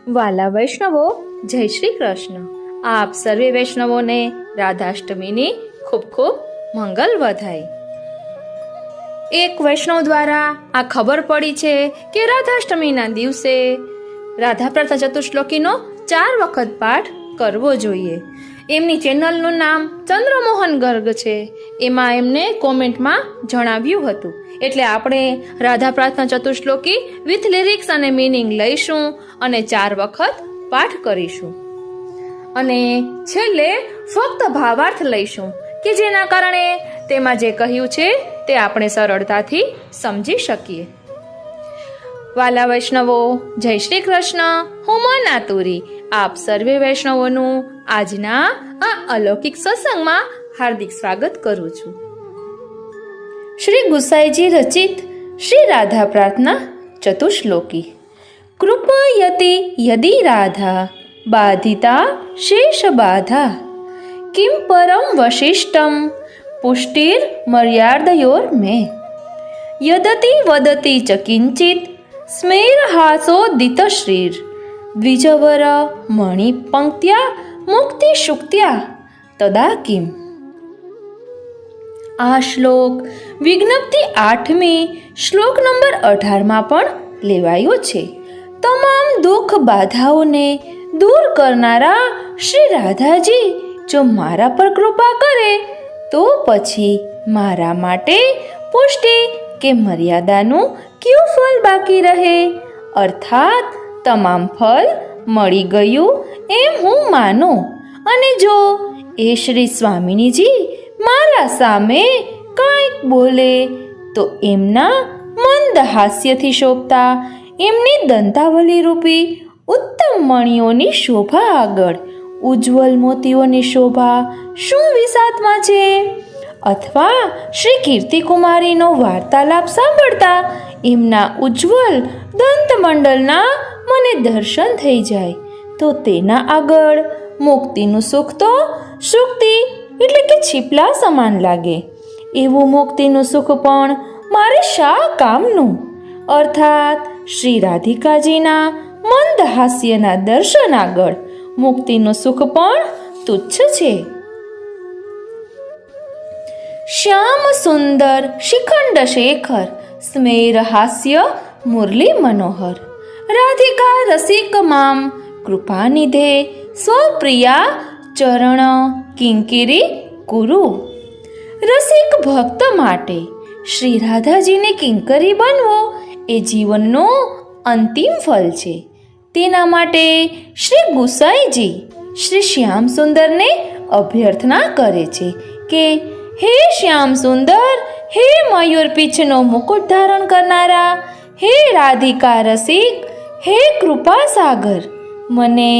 વાલા વૈષ્ણવો, જય શ્રી કૃષ્ણ. આપ સર્વે વૈષ્ણવોને રાધાષ્ટમીની ખૂબ ખૂબ મંગલ વધાય. એક વૈષ્ણવ દ્વારા આ ખબર પડી છે કે રાધાષ્ટમીના દિવસે રાધા પ્રાર્થના ચતુશ્લોકીનો 4 વખત પાઠ કરવો જોઈએ. એમની ચેનલનું નામ ચંદ્રમોહન ગર્ગ છે. એમાં એમને કોમેન્ટમાં જણાવ્યું હતું. એટલે આપણે રાધા પ્રાર્થના ચતુશ્લોકી વિથ લિરિક્સ અને મીનિંગ લઈશું અને 4 વખત પાઠ કરીશું. અને છેલ્લે ફક્ત ભાવાર્થ લઈશું કે જેના કારણે તેમાં જે કહ્યું છે તે આપણે સરળતાથી સમજી શકીએ. વાલા વૈષ્ણવો, જય શ્રી કૃષ્ણ. હું મના તુરી આપ સર્વે વૈષ્ણવોનું આજના આ અલૌકિક સત્સંગમાં હાર્દિક સ્વાગત કરું છું. શ્રી ગુસાઈજી રચિત શ્રી રાધા પ્રાર્થના ચતુશ્લોકી. કૃપયતિ યદિ રાધા બાધિતા શેષ બાધા કિમ પરમ વશિષ્ટમ પુષ્ટિર મર્યાદયોર મે યદતિ વદતિ ચ કિંચિત સ્મેરહાસોદિત શ્રીર દ્વિજવર મણિ પંક્ત્યા મુક્તિ શુક્ત્યા તદા કિમ. આ શ્લોક વિજ્ઞપ્તિ 8મી શ્લોક નંબર 18માં પણ લેવાયો છે. તમામ દુઃખ બાધાઓને દૂર કરનારા શ્રી રાધાજી જો મારા પર કૃપા કરે તો પછી મારા માટે પુષ્ટિ કે મર્યાદાનું કયું ફળ બાકી રહે? અર્થાત તમામ ફળ મળી ગયું એમ હું માનો. અને જો એ શ્રી સ્વામિનીજી મારા સામે કંઈક બોલે તો એમના મંદ હાસ્યથી શોભતા એમની દંતાવલી રૂપી ઉત્તમ મણિઓની શોભા આગળ ઉજ્જવલ મોતીઓની શોભા શું વિસાતમાં છે? અથવા શ્રી કીર્તિકુમારીનો વાર્તાલાપ સાંભળતા એમના ઉજ્જવલ દંતમંડલના મને દર્શન થઈ જાય તો તેના આગળ મુક્તિનું સુખ તો સુક્તિ એટલે કે છીપલા સમાન લાગે. એવું મુક્તિનું સુખ પણ મારે શા કામનું? અર્થાત શ્રી રાધિકાજીના મંદ હાસ્યના દર્શન આગળ મુક્તિનું સુખ પણ તુચ્છ છે. શ્યામ સુંદર શિખંડ શેખર સ્મેર હાસ્ય મુરલી મનોહર રાધિકા રસિક મામ કૃપાનિધે સ્વપ્રિયા ચરણ કિંકિરી કુરુ. રસિક ભક્ત માટે શ્રી રાધાજીને કિંકરી બનવો એ જીવનનો અંતિમ ફળ છે. તેના માટે શ્રી ગુસાઈજી શ્રી શ્યામ સુંદરને અભ્યર્થના કરે છે કે હે શ્યામ સુંદર, હે મયુર પીછનો મુકુટ ધારણ કરનારા, હે રાધિકા રસિક, હે કૃપા સાગર, મને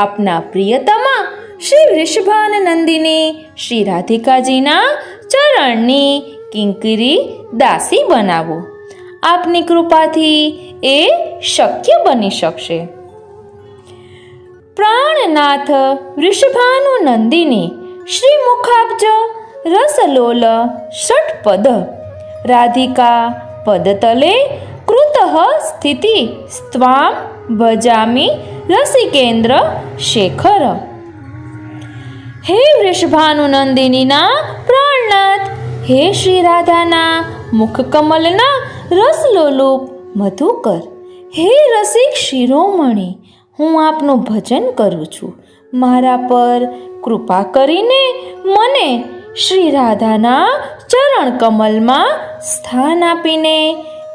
આપના પ્રિયતમા શ્રી વૃષભાન નંદિની શ્રી રાધિકાજીના ચરણની કિંકરી દાસી બનાવો. આપની કૃપાથી એ શક્ય બની શકશે. પ્રાણનાથ વૃષભાનુ નંદિની શ્રી મુખાબ્જ રસલોલ ષટપદ રાધિકા પદતલે કૃતઃ સ્થિતિ સ્ત્વામ ભજામી રસિકેન્દ્ર શેખર. હે વૃષભાનુ નંદિનીના પ્રાણનાથ, હે શ્રી રાધાના મુખકમલના રસલોલુપ મધુકર, હે રસિક શિરોમણી, હું આપનું ભજન કરું છું. મારા પર કૃપા કરીને મને શ્રી રાધાના ચરણ કમલમાં સ્થાન આપીને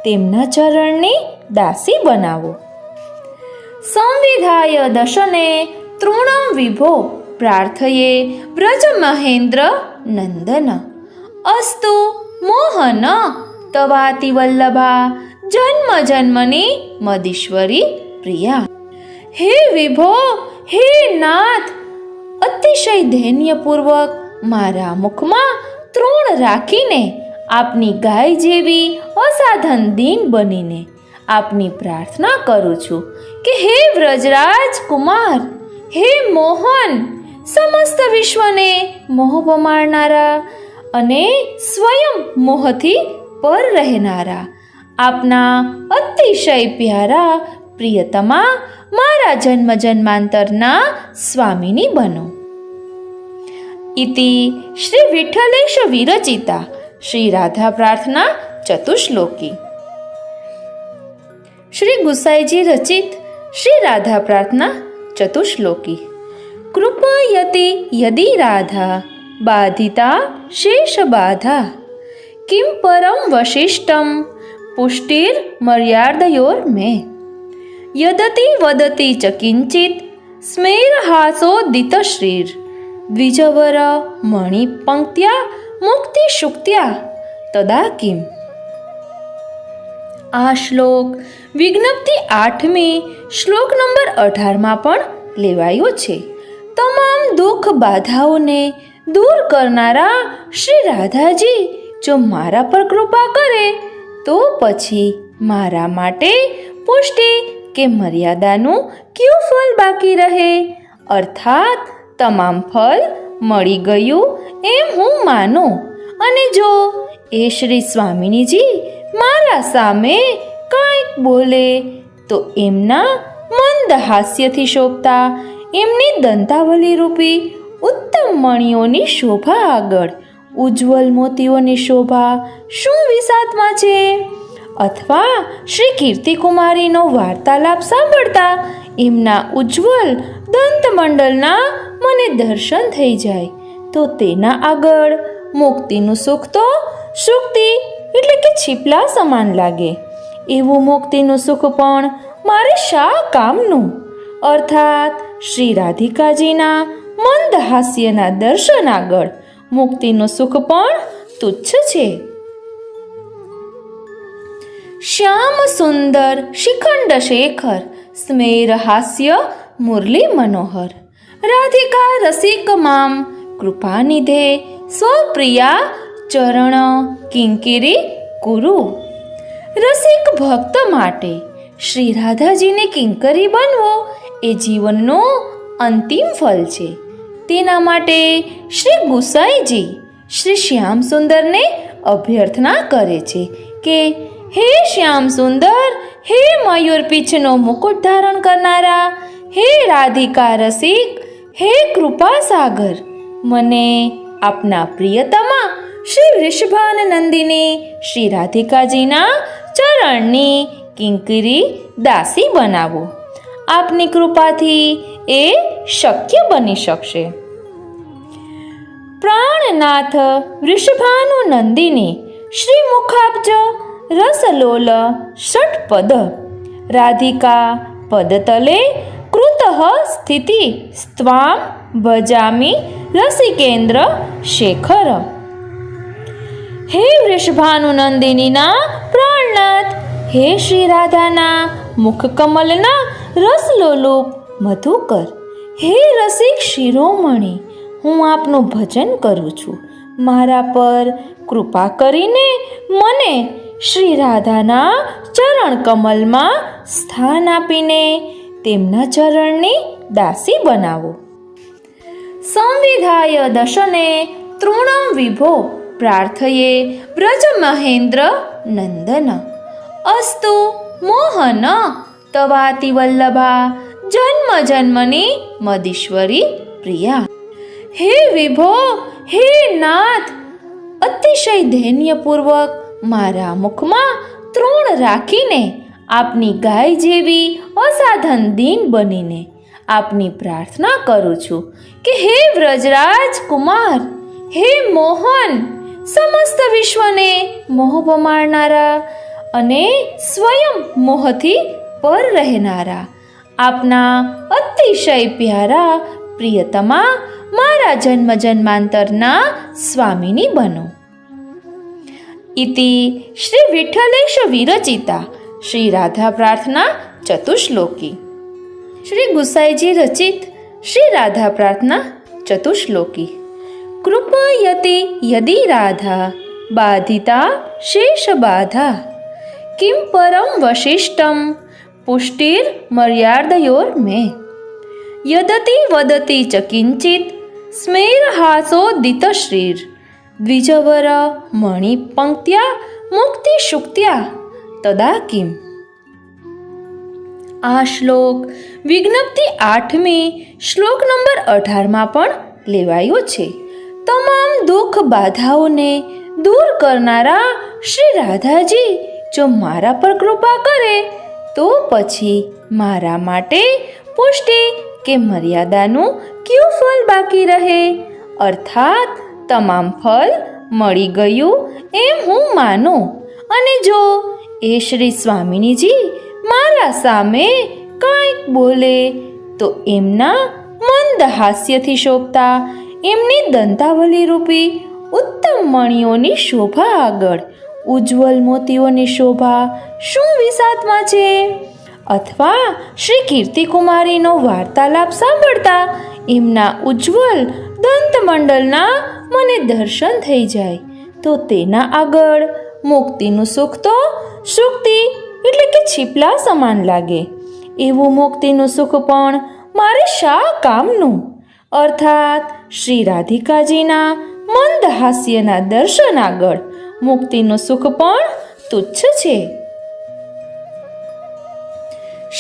તેમના ચરણની દાસી બનાવો. સંવિધાય દશને તૃણમ વિભો પ્રાર્થયે વ્રજ મહેન્દ્ર નંદન અસ્તુ મોહન તવાતિ વલ્લભા જન્મ જન્મની મદીશ્વરી પ્રિયા. હે વિભો, હે નાથ, અતિશય ધૈન્યપૂર્વક મારા મુખમાં તૃણ રાખીને આપની ગાય જેવી અસાધન દીન બનીને આપની પ્રાર્થના કરું છું કે હે વ્રજરાજ કુમાર, હે મોહન, સમસ્ત વિશ્વને મોહ પમાડનારા અને સ્વયં મોહથી પર રહેનારા, આપના અતિશય પ્યારા પ્રિયતમા મારા જન્મ જન્માંતરના સ્વામીની બનો. ઇતિ શ્રી વિઠ્ઠલેશ વિરચિતા શ્રી રાધા પ્રાર્થના ચતુશ્લોકી. શ્રી ગુસાઈજી રચિત શ્રી રાધા પ્રાર્થના ચતુશ્લોકી. કૃપયતિ યદિ રાધા બાધિતા શેષ બાધા કિમ પરમ વશિષ્ટમ પુષ્ટિર મર્યાદયોર્મે યદતિ વદતિ ચ કિંચિત સ્મેરહાસોદિત શ્રીર દ્વિજવર મણિ પંક્ત્યા મુક્તિ શુક્ત્યા તદા કિમ. આ શ્લોક વિજ્ઞપ્તિ 8મી શ્લોક નંબર 18માં પણ લેવાયો છે. તમામ દુઃખ બાધાઓને દૂર કરનારા શ્રી રાધાજી જો મારા પર કૃપા કરે તો પછી મારા માટે પુષ્ટિ કે મર્યાદાનું કયું ફળ બાકી રહે? અર્થાત તમામ ફળ મળી ગયું એમ હું માનું. અને જો એ શ્રી સ્વામિનીજી મારા સામે કંઈક બોલે તો એમના મંદ હાસ્યથી શોભતા એમની દંતાવલી રૂપી ઉત્તમ મણિઓની શોભા આગળ ઉજ્જવલ મોતીઓની શોભા શું વિસાતમાં છે? અથવા શ્રી કીર્તિકુમારીનો વાર્તાલાપ સાંભળતા એમના ઉજ્જવલ દંતમંડલના મને દર્શન થઈ જાય તો તેના આગળ મુક્તિનું સુખ તો સુક્તિ એટલે કે છીપલા સમાન લાગે. એવું મુક્તિનું સુખ પણ મારે શા કામનું? અર્થાત શ્રી રાધિકાજીના મંદ હાસ્યના દર્શન આગળ મુક્તિનું સુખ પણ તુચ્છ છે. શ્યામ સુંદર શિખંડ શેખર સ્મેર હાસ્ય મુરલી મનોહર રાધિકા રસિક મામ કૃપાનિધે સ્વપ્રિયા ચરણ કિંકિરી કુરુ. રસિક ભક્ત માટે શ્રી રાધાજીને કિંકરી બનવો એ જીવનનો અંતિમ ફળ છે. તેના માટે શ્રી ગુસાઈજી શ્રી શ્યામ સુંદરને અભ્યર્થના કરે છે કે હે શ્યામ સુંદર, હે મયુર પીછનો મુકુટ ધારણ કરનારા, હે રાધિકા રસિક, હે કૃપા સાગર, મને આપના પ્રિયતમા શ્રી વૃષભાન નંદિની શ્રી રાધિકાજીના ચરણની કિંકરી દાસી બનાવો. આપની કૃપાથી એ શક્ય બની શકશે. પ્રાણનાથ વૃષભાનુ નંદિની શ્રી મુખાબ્જ રસલોલ ષટપદ રાધિકા પદતલે કૃતઃ સ્થિતિ સ્ત્વામ ભજામિ રસિકેન્દ્ર શેખર. હે વૃષભાનુ નંદિનીના પ્રાણનાથ, હે શ્રી રાધાના મુખકમલના રસલોલુપ મધુકર, હે રસિક શિરોમણી, હું આપનું ભજન કરું છું. મારા પર કૃપા કરીને મને શ્રી રાધાના ચરણ કમલમાં સ્થાન આપીને તેમના ચરણની દાસી બનાવો. સંવિધાય દશને તૃણમ વિભો પ્રાર્થયે વ્રજ મહેન્દ્ર નંદન અસ્તુ મોહન તવાતિ વલ્લભા જન્મ જન્મની મદીશ્વરી પ્રિયા. હે વિભો, હે નાથ, અતિશય ધૈન્યપૂર્વક મારા મુખમાં તૃણ રાખીને આપની ગાય જેવી અસાધન દીન બનીને આપની પ્રાર્થના કરું છું કે હે વ્રજરાજ કુમાર, હે મોહન, સમસ્ત વિશ્વને મોહ પમાડનારા અને સ્વયં મોહથી પર રહેનારા આપના અતિશય પ્યારા પ્રિયતમા મારા જન્મ જન્માંતરના સ્વામીની બનો. ઇતિ શ્રી વિઠ્ઠલેશ વિરચિતા શ્રી રાધા પ્રાર્થના ચતુશ્લોકી. શ્રી ગુસાઈજી રચિત શ્રી રાધા પ્રાર્થના ચતુશ્લોકી. કૃપયતિ યદિ રાધા બાધિતા શેષ બાધા કિમ પરમ વશિષ્ટમ પુષ્ટિર મર્યાદયોર્મે યદતિ વદતિ ચ કિંચિત સ્મેરહાસોદિત શ્રીર દ્વિજવર મણિ પંક્ત્યા મુક્તિ શુક્ત્યા તદા કિમ. આ શ્લોક વિજ્ઞપ્તિ 8મી શ્લોક નંબર 18માં પણ લેવાયો છે. તમામ દુઃખ બાધાઓને દૂર કરનારા શ્રી રાધાજી જો મારા પર કૃપા કરે તો પછી મારા માટે પુષ્ટિ કે મર્યાદાનું કયું ફળ બાકી રહે? અર્થાત તમામ ફળ મળી ગયું એમ હું માનું. અને જો એ શ્રી સ્વામિનીજી મારા સામે કંઈક બોલે તો એમના મંદ હાસ્યથી શોભતા એમની દંતાવલી રૂપી ઉત્તમ મણિઓની શોભા આગળ ઉજ્જવલ મોતીઓની શોભા શું વિસાતમાં છે? અથવા શ્રી કીર્તિકુમારીનો વાર્તાલાપ સાંભળતા એમના ઉજ્જવલ દંતમંડલના મને દર્શન થઈ જાય તો તેના આગળ મુક્તિનું સુખ તો સુક્તિ એટલે કે છીપલા સમાન લાગે. એવું મુક્તિનું સુખ પણ મારે શા કામનું? અર્થાત શ્રી રાધિકાજીના મંદ હાસ્યના દર્શન આગળ મુક્તિનું સુખ પણ તુચ્છ છે.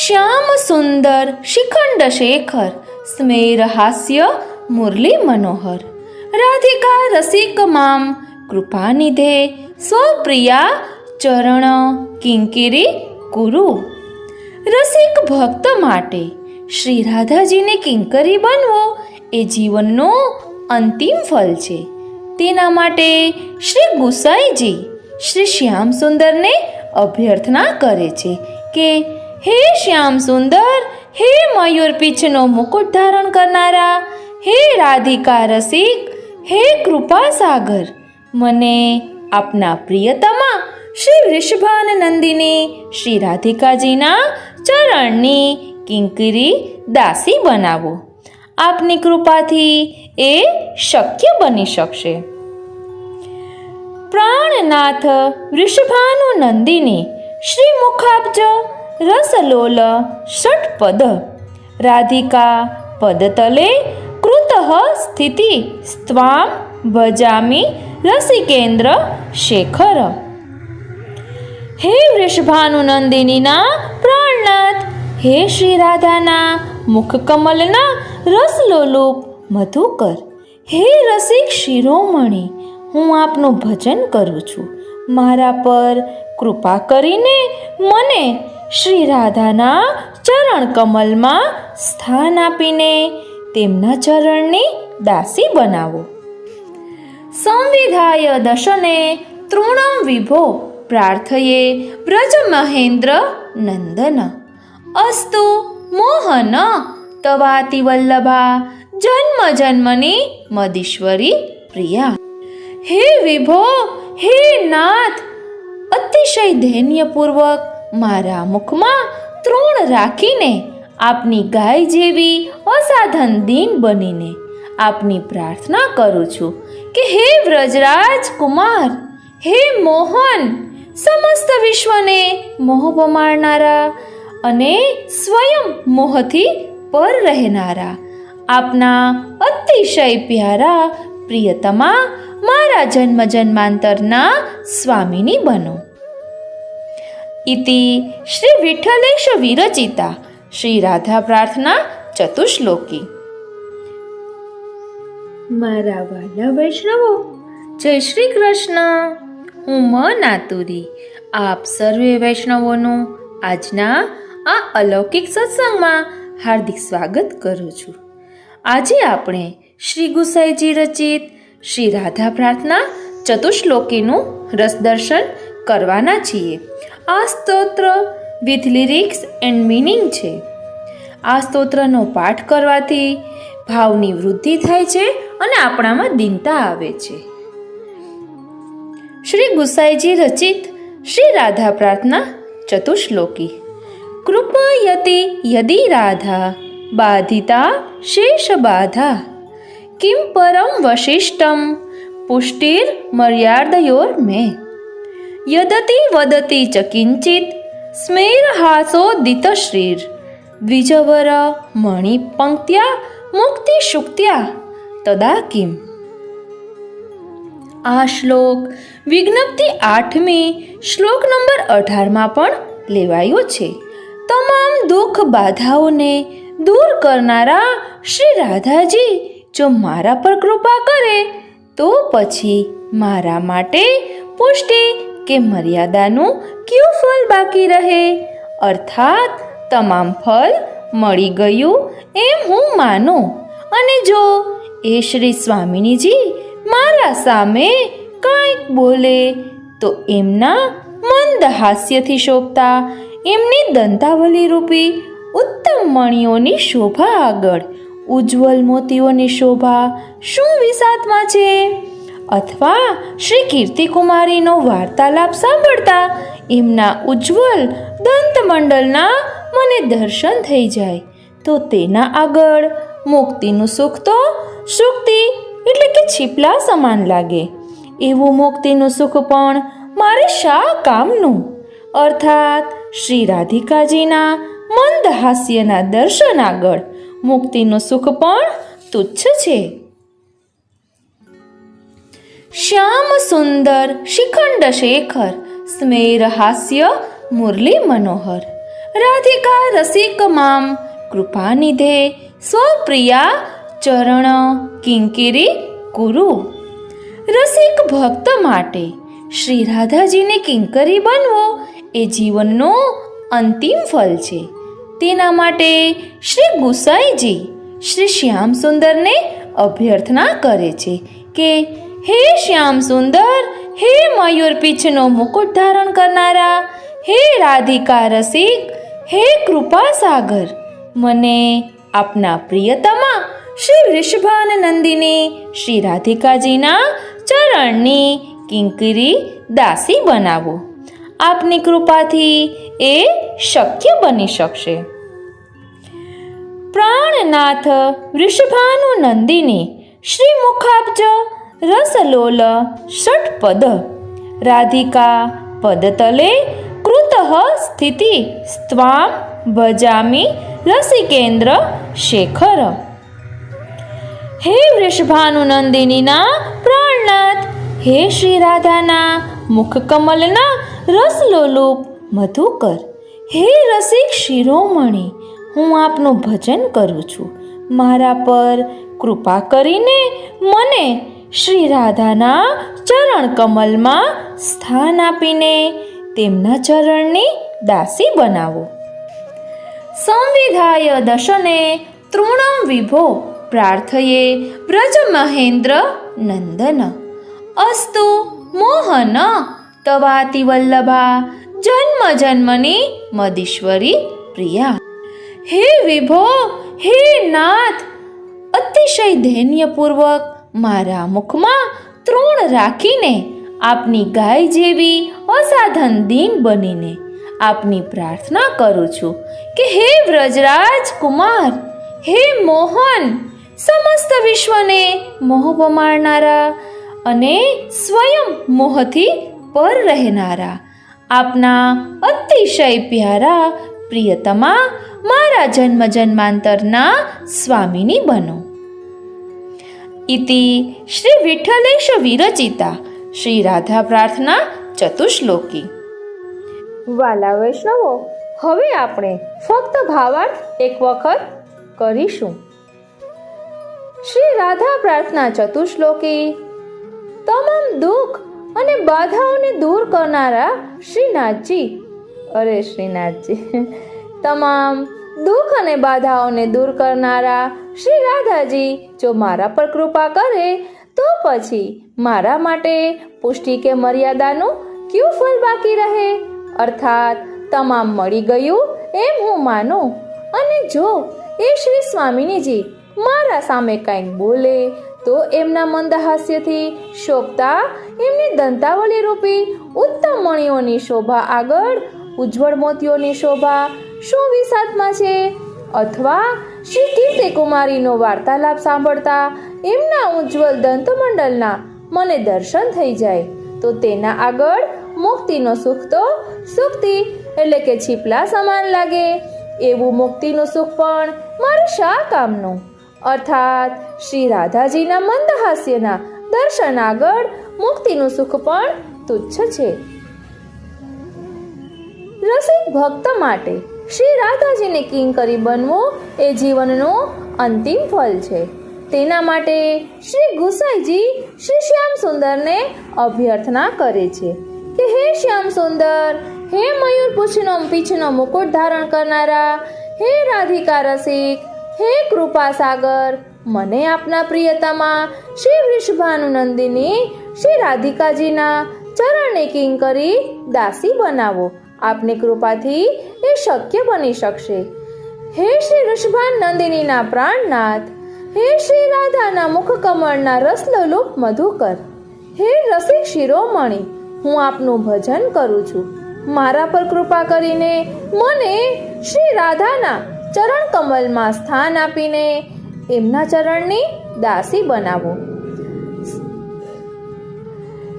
શ્યામ સુંદર શિખંડ શેખર સ્મેર હાસ્ય મુરલી મનોહર રાધિકા રસિક મામ કૃપાનિધે સ્વપ્રિયા ચરણ કિંકિરી કુરુ. રસિક ભક્ત માટે શ્રી રાધાજીને કિંકરી બનવો એ જીવનનું અંતિમ ફળ છે. તેના માટે શ્રી ગુસાઈજી શ્રી શ્યામ સુંદરને અભ્યર્થના કરે છે કે હે શ્યામ સુંદર, હે મયુર પીછનો મુકુટ ધારણ કરનારા, હે રાધિકા રસિક, હે કૃપા સાગર, મને આપના પ્રિયતમા શ્રી વૃષભાન નંદિની શ્રી રાધિકાજીના ચરણની કિંકરી દાસી બનાવો. આપની કૃપાથી એ શક્ય બની શકશે. પ્રાણનાથ વૃષભાનુ નંદિની શ્રી મુખાબ્જ રસલોલ ષટપદ રાધિકા પદતલે કૃતઃ સ્થિતિ સ્ત્વામ ભજામિ રસિકેન્દ્ર શેખર. હે વૃષભાનુ નંદિનીના પ્રાણનાથ, હે શ્રી રાધાના મુખકમલના રસલોલુપ મધુકર, હે રસિક શિરોમણી, હું આપનું ભજન કરું છું. મારા પર કૃપા કરીને મને શ્રી રાધાના ચરણ કમલમાં સ્થાન આપીને તેમના ચરણની દાસી બનાવો. સંવિધાય દશને તૃણમ વિભો પ્રાર્થયે વ્રજ મહેન્દ્ર નંદન અસ્તુ મોહન તવાતિ વલ્લભા જન્મ જન્મની મદીશ્વરી પ્રિયા. હે વિભો, હે નાથ, અતિશય ધૈન્યપૂર્વક મારા મુખમાં તૃણ રાખીને આપની ગાય જેવી અસાધન દીન બનીને આપની પ્રાર્થના કરું છું કે હે વ્રજરાજ કુમાર, હે મોહન, સમસ્ત વિશ્વને મોહ પમાડનારા અને સ્વયં મોહથી પર રહેનારા આપના અતિશય પ્યારા પ્રિયતમા મારા જન્મ જન્માંતરના સ્વામીની બનો. ઇતિ શ્રી વિઠ્ઠલેશ વિરચિતા શ્રી રાધા પ્રાર્થના ચતુશ્લોકી. મારા વાલા વૈષ્ણવો, જય શ્રી કૃષ્ણ. હું નાતુરી આપ સર્વે વૈષ્ણવોનું આજના આ અલૌકિક સત્સંગમાં હાર્દિક સ્વાગત કરું છું. આજે આપણે શ્રી ગુસાઈજી રચિત શ્રી રાધા પ્રાર્થના ચતુશ્લોકીનું રસદર્શન કરવાના છીએ. આ સ્તોત્ર વિથ લિરિક્સ એન્ડ મિનિંગ છે. આ સ્તોત્રનો પાઠ કરવાથી ભાવની વૃદ્ધિ થાય છે અને આપણામાં દીનતા આવે છે. શ્રી ગુસાઈજી રચિત શ્રી રાધા પ્રાર્થના ચતુશ્લોકી. કૃપયતિ યદિ રાધા બાધિતા શેષ બાધા કિમ પરમ વશિષ્ટમ પુષ્ટિર મર્યાદયોર મે યદતિ વદતિ ચ કિંચિત સ્મેરહાસોદિત શ્રીર દ્વિજવર મણિ પંક્ત્યા મુક્તિ શુક્ત્યા તદા કિમ. આ શ્લોક વિજ્ઞપ્તિ 8મી શ્લોક નંબર 18માં પણ લેવાયો છે. તમામ દુઃખ બાધાઓને દૂર કરનારા શ્રી રાધાજી જો મારા પર કૃપા કરે તો પછી મારા માટે પુષ્ટિ કે મર્યાદાનું કયું ફળ બાકી રહે? અર્થાત તમામ ફળ મળી ગયું એમ હું માનું. અને જો એ શ્રી સ્વામિનીજી મારા સામે કંઈક બોલે તો એમના મંદ હાસ્યથી શોભતા એમની દંતાવલી રૂપી ઉત્તમ મણિઓની શોભા આગળ ઉજ્જવલ મોતીઓની શોભા શું વિસાતમાં છે? અથવા શ્રી કીર્તિકુમારીનો વાર્તાલાપ સાંભળતા એમના ઉજ્જવલ દંતમંડલના મને દર્શન થઈ જાય તો તેના આગળ મુક્તિનું સુખ તો સુક્તિ એટલે કે છીપલા સમાન લાગે. એવું મુક્તિનું સુખ પણ મારે શા કામનું? અર્થાત શ્રી રાધિકાજીના મંદ હાસ્યના દર્શન આગળ મુક્તિનું સુખ પણ તુચ્છ છે. શ્યામ સુંદર શિખંડ શેખર સ્મેર હાસ્ય મુરલી મનોહર રાધિકા રસિક મામ કૃપાનિધે સ્વપ્રિયા ચરણ કિંકિરી કુરુ. રસિક ભક્ત માટે શ્રી રાધાજીને કિંકરી બનવો એ જીવનનો અંતિમ ફળ છે. તેના માટે શ્રી ગુસાઈજી શ્રી શ્યામ સુંદરને અભ્યર્થના કરે છે કે હે શ્યામ સુંદર, હે મયુર પીછનો મુકુટ ધારણ કરનારા, હે રાધિકા રસિક, હે કૃપા સાગર, મને આપના પ્રિયતમા શ્રી વૃષભાનંદિની શ્રી રાધિકાજીના ચરણની કિંકરી દાસી બનાવો. આપની કૃપાથી એ શક્ય બની શકશે. પ્રાણનાથ વૃષભાનુનંદિની શ્રી મુખાબ્જ રસલોલ ષટપદ રાધિકા પદતલે કૃતઃ સ્થિતિ સ્ત્વામ ભજામિ રસિકેન્દ્ર શેખર. હે વૃષભાનુનંદિનીના પ્રાણનાથ, હે શ્રી રાધાના મુખકમલના રસલોલુપ મધુકર, હે રસિક શિરોમણી, હું આપનું ભજન કરું છું. મારા પર કૃપા કરીને મને શ્રી રાધાના ચરણ કમલમાં સ્થાન આપીને તેમના ચરણની દાસી બનાવો. સંવિધાય દશને તૃણમ વિભો પ્રાર્થયે વ્રજ મહેન્દ્ર નંદન અસ્તુ મોહન તવાતિ વલ્લભા જન્મ જન્મની મદીશ્વરી પ્રિયા. હે વિભો, હે નાથ, અતિશય ધૈન્યપૂર્વક મારા મુખમાં તૃણ રાખીને આપની ગાય જેવી અસાધન દીન બનીને આપની પ્રાર્થના કરું છું કે હે વ્રજરાજ કુમાર, હે મોહન, સમસ્ત વિશ્વને મોહ પમાડનારા અને સ્વયં મોહથી પર રહેનારા આપના અતિશય પ્યારા પ્રિયતમા મારા જન્મ જન્માંતરના સ્વામીની બનો. ઇતિ શ્રી વિઠ્ઠલેશ વિરચિતા શ્રી રાધા પ્રાર્થના ચતુશ્લોકી. વાલા વૈષ્ણવો, હવે આપણે ફક્ત ભાવાર્થ એક વખત કરીશું. શ્રી રાધા પ્રાર્થના ચતુશ્લોકી. તમામ દુઃખ અને બાધાઓને દૂર કરનારા શ્રીનાથજી, અરે શ્રીનાથજી, તમામ દુઃખ અને બાધાઓને દૂર કરનારા શ્રી રાધાજી જો મારા પર કૃપા કરે તો પછી મારા માટે પુષ્ટિ કે મર્યાદાનું કયું ફળ બાકી રહે? અર્થાત તમામ મળી ગયું એમ હું માનું. અને જો એ શ્રી સ્વામિનીજી મારા સામે કંઈક બોલે તો એમના મંદહાસ્યથી શોભતા એમની દંતાવલી રૂપી ઉત્તમ મણિઓની શોભા આગળ ઉજ્જવળ મોતીઓની શોભા શું વિસાતમાં છે? અથવા શ્રી કીર્તિકુમારીનો વાર્તાલાપ સાંભળતા એમના ઉજ્જવલ દંતમંડલના મને દર્શન થઈ જાય તો તેના આગળ મુક્તિનો સુખ તો સુક્તિ એટલે કે છીપલા સમાન લાગે. એવું મુક્તિનું સુખ પણ મારે શા કામનું? અર્થાત શ્રી રાધાજીના મંદહાસ્યના દર્શન આગળ મુક્તિનું સુખ પણ તુચ્છ છે. રસિક ભક્ત માટે શ્રી રાધાજીની કિંકરી બનવું એ જીવનનું અંતિમ ફળ છે. તેના માટે શ્રી ગુસાઈજી શ્રી શ્યામ સુંદરને અભ્યર્થના કરે છે કે હે શ્યામ સુંદર, હે મયુર પીછનો મુકુટ ધારણ કરનારા, હે રાધિકા રસિક, હે કૃપા સાગર, મને આપના પ્રિયતમા શ્રી વૃષભાનુનંદિની શ્રી રાધિકાજીના ચરણની કિંકરી દાસી બનાવો. આપની કૃપાથી એ શક્ય બની શકશે. હે શ્રી વૃષભાનંદિનીના પ્રાણનાથ, હે શ્રી રાધાના મુખકમળના રસલોલુપ મધુકર, હે રસિક શિરોમણી, હું આપનું ભજન કરું છું. મારા પર કૃપા કરીને મને શ્રી રાધાના ચરણ કમલમાં સ્થાન આપીને એમના ચરણની દાસી બનાવો.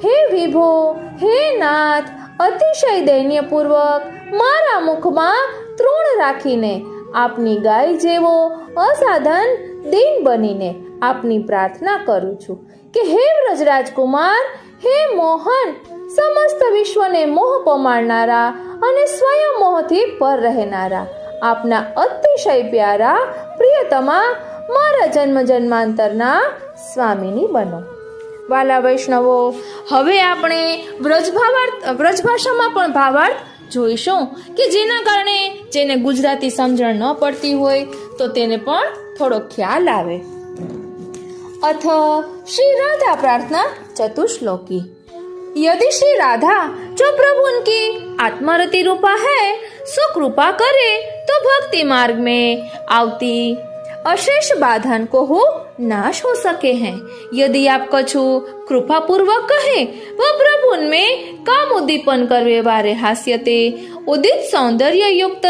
હે વિભો, હે નાથ, અતિશય દૈન્યપૂર્વક મારા મુખમાં તૃણ રાખીને આપની ગાય જેવો અસાધન દીન બનીને આપની પ્રાર્થના કરું છું કે હે વ્રજરાજકુમાર, હે મોહન, સમસ્ત વિશ્વને મોહ પમાડનારા અને સ્વયં મોહથી પર રહેનારા, આપના અતિશય પ્યારા પ્રિયતમા મારા જન્મ જન્માંતરના સ્વામીની બનો. વાલા વૈષ્ણવો, હવે આપણે વ્રજભાષામાં પણ ભાવાર્થ જોઈશું કે જેના કારણે જેને ગુજરાતી સમજણ ન પડતી હોય તો તેને પણ થોડો ખ્યાલ આવે. અથ श्री राधा प्रार्थना चतुश्लोकी। यदि श्री राधा जो प्रभु उनकी आत्मरति रूपा है सो कृपा करे तो भक्ति मार्ग में आवती अशेष बाधन को हो नाश हो सके हैं। यदि आप कछु कृपा पूर्वक कहे वह प्रभु उनमें काम उद्दीपन करवे वारे हास्यते उदित सौंदर्य युक्त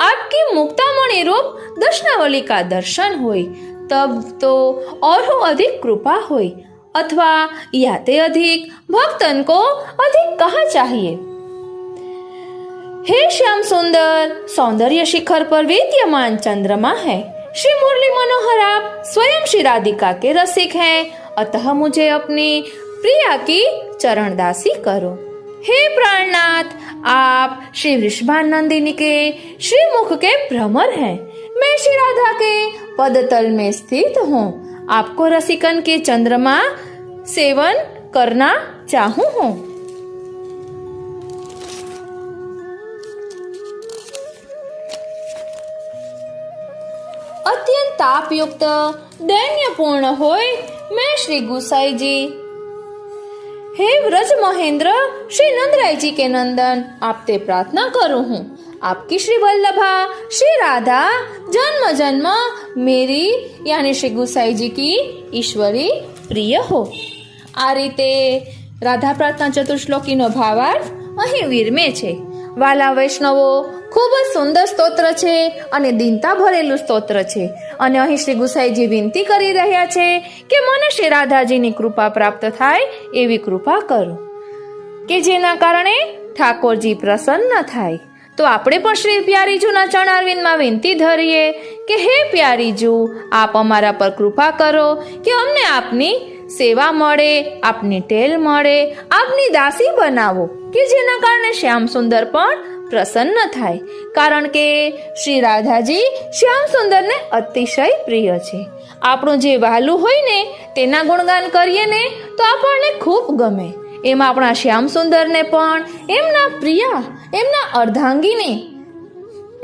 आपकी मुक्तामणि रूप दर्शनावली का दर्शन होय तब तो और हो अधिक कृपा होय अथवा याते अधिक भक्तन को अधिक कहा चाहिए। हे श्याम सुंदर सौंदर्य शिखर पर विद्यमान चंद्रमा है। श्री मुरली मनोहर आप स्वयं श्री राधिका के रसिक हैं, अतः मुझे अपनी प्रिया की चरण दासी करो। हे प्राणनाथ, आप श्री वृषभानंदिनी के श्रीमुख के भ्रमर हैं। मैं श्री राधा के पदतल में स्थित हूँ। आपको रसिकन के चंद्रमा सेवन करना चाहूँ हूँ। अत्यंत तापयुक्त दैन्यपूर्ण होय मैं श्री गुसाई जी। हे व्रज महेंद्र श्री नंदराय जी के नंदन, आपते प्रार्थना करूं हूँ आपकी श्री वल्लभा श्री राधा जन्म जन्म मेरी यानी श्री गुसाई जी की ईश्वरी प्रिय हो। आ रीते राधा प्रार्थना चतुश्लोकी नो भावार्थ અહીં વિરમે છે। વાલા વૈષ્ણવો, ખૂબ જ સુંદર સ્તોત્ર છે અને દીનતા ભરેલું સ્તોત્ર છે અને અહીં શ્રી ગુસાઈજી વિનંતી કરી રહ્યા છે કે મને શ્રી રાધાજીની કૃપા પ્રાપ્ત થાય એવી કૃપા કરો કે જેના કારણે ઠાકોરજી પ્રસન્ન થાય। તો આપણે પણ શ્રી પ્યારીજુના ચરણારવિંદમાં વિનંતી ધરીએ કે હે પ્યારીજુ, આપ અમારા પર કૃપા કરો કે અમને આપની સેવા મળે, આપની ટેલ મળે, આપની દાસી બનાવો કે જેના કારણે શ્યામ સુંદર પણ પ્રસન્ન થાય, કારણ કે શ્રી રાધાજી શ્યામ સુંદરને અતિશય પ્રિય છે। આપણું જે વહાલું હોય ને તેના ગુણગાન કરીએ ને તો આપણને ખૂબ ગમે। એમાં આપણા શ્યામ સુંદરને પણ એમના પ્રિયા, એમના અર્ધાંગીની,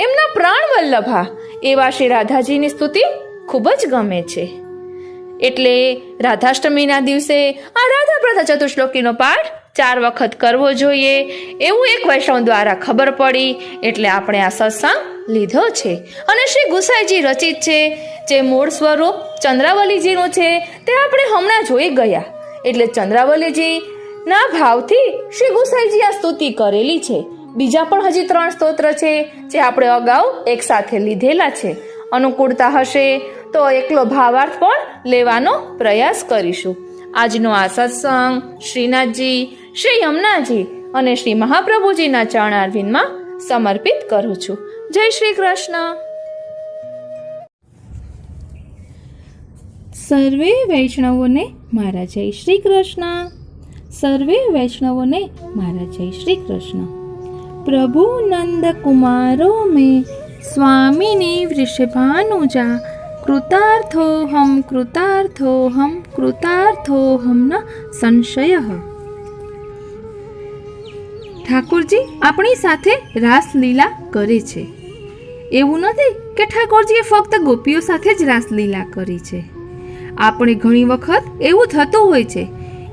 એમના પ્રાણ વલ્લભા એવા શ્રી રાધાજીની સ્તુતિ ખૂબ જ ગમે છે। એટલે રાધાષ્ટમીના દિવસે આ રાધા પ્રથા ચતુશ્લોકીનો પાઠ 4 વખત કરવો જોઈએ એવું એક વૈષ્ણવ દ્વારા ખબર પડી, એટલે આપણે આ સત્સંગ લીધો છે। અને શ્રી ગુસાઈજી રચિત છે, જે મૂળ સ્વરૂપ ચંદ્રાવલીજીનું છે તે આપણે હમણાં જોઈ ગયા। એટલે ચંદ્રાવલીજીના ભાવથી શ્રી ગુસાઈજી આ સ્તુતિ કરેલી છે। બીજા પણ હજી 3 સ્તોત્ર છે જે આપણે અગાઉ એક સાથે લીધેલા છે। અનુકૂળતા હશે તો એકલો ભાવાર્થ પણ લેવાનો પ્રયાસ કરીશું। આજનો આ સત્સંગ શ્રીનાથજી, શ્રી યમુનાજી અને શ્રી મહાપ્રભુજીના ચરણારવિંદમાં સમર્પિત કરું છું। જય શ્રી કૃષ્ણ। સર્વે વૈષ્ણવોને મારા જય શ્રી કૃષ્ણ। સર્વે વૈષ્ણવોને મારા જય શ્રી કૃષ્ણ। પ્રભુ નંદ કુમારો મેં स्वामिनी वृषभानुजा कृतार्थोऽहं कृतार्थोऽहं कृतार्थोऽहं न संशयः। ઠાકોરજી આપણી સાથે રાસલીલા કરે છે. એવું નથી કે ઠાકોરજીએ ફક્ત ગોપીઓ સાથે જ રાસલીલા કરી છે. આપણે ઘણી વખત એવું થતું હોય છે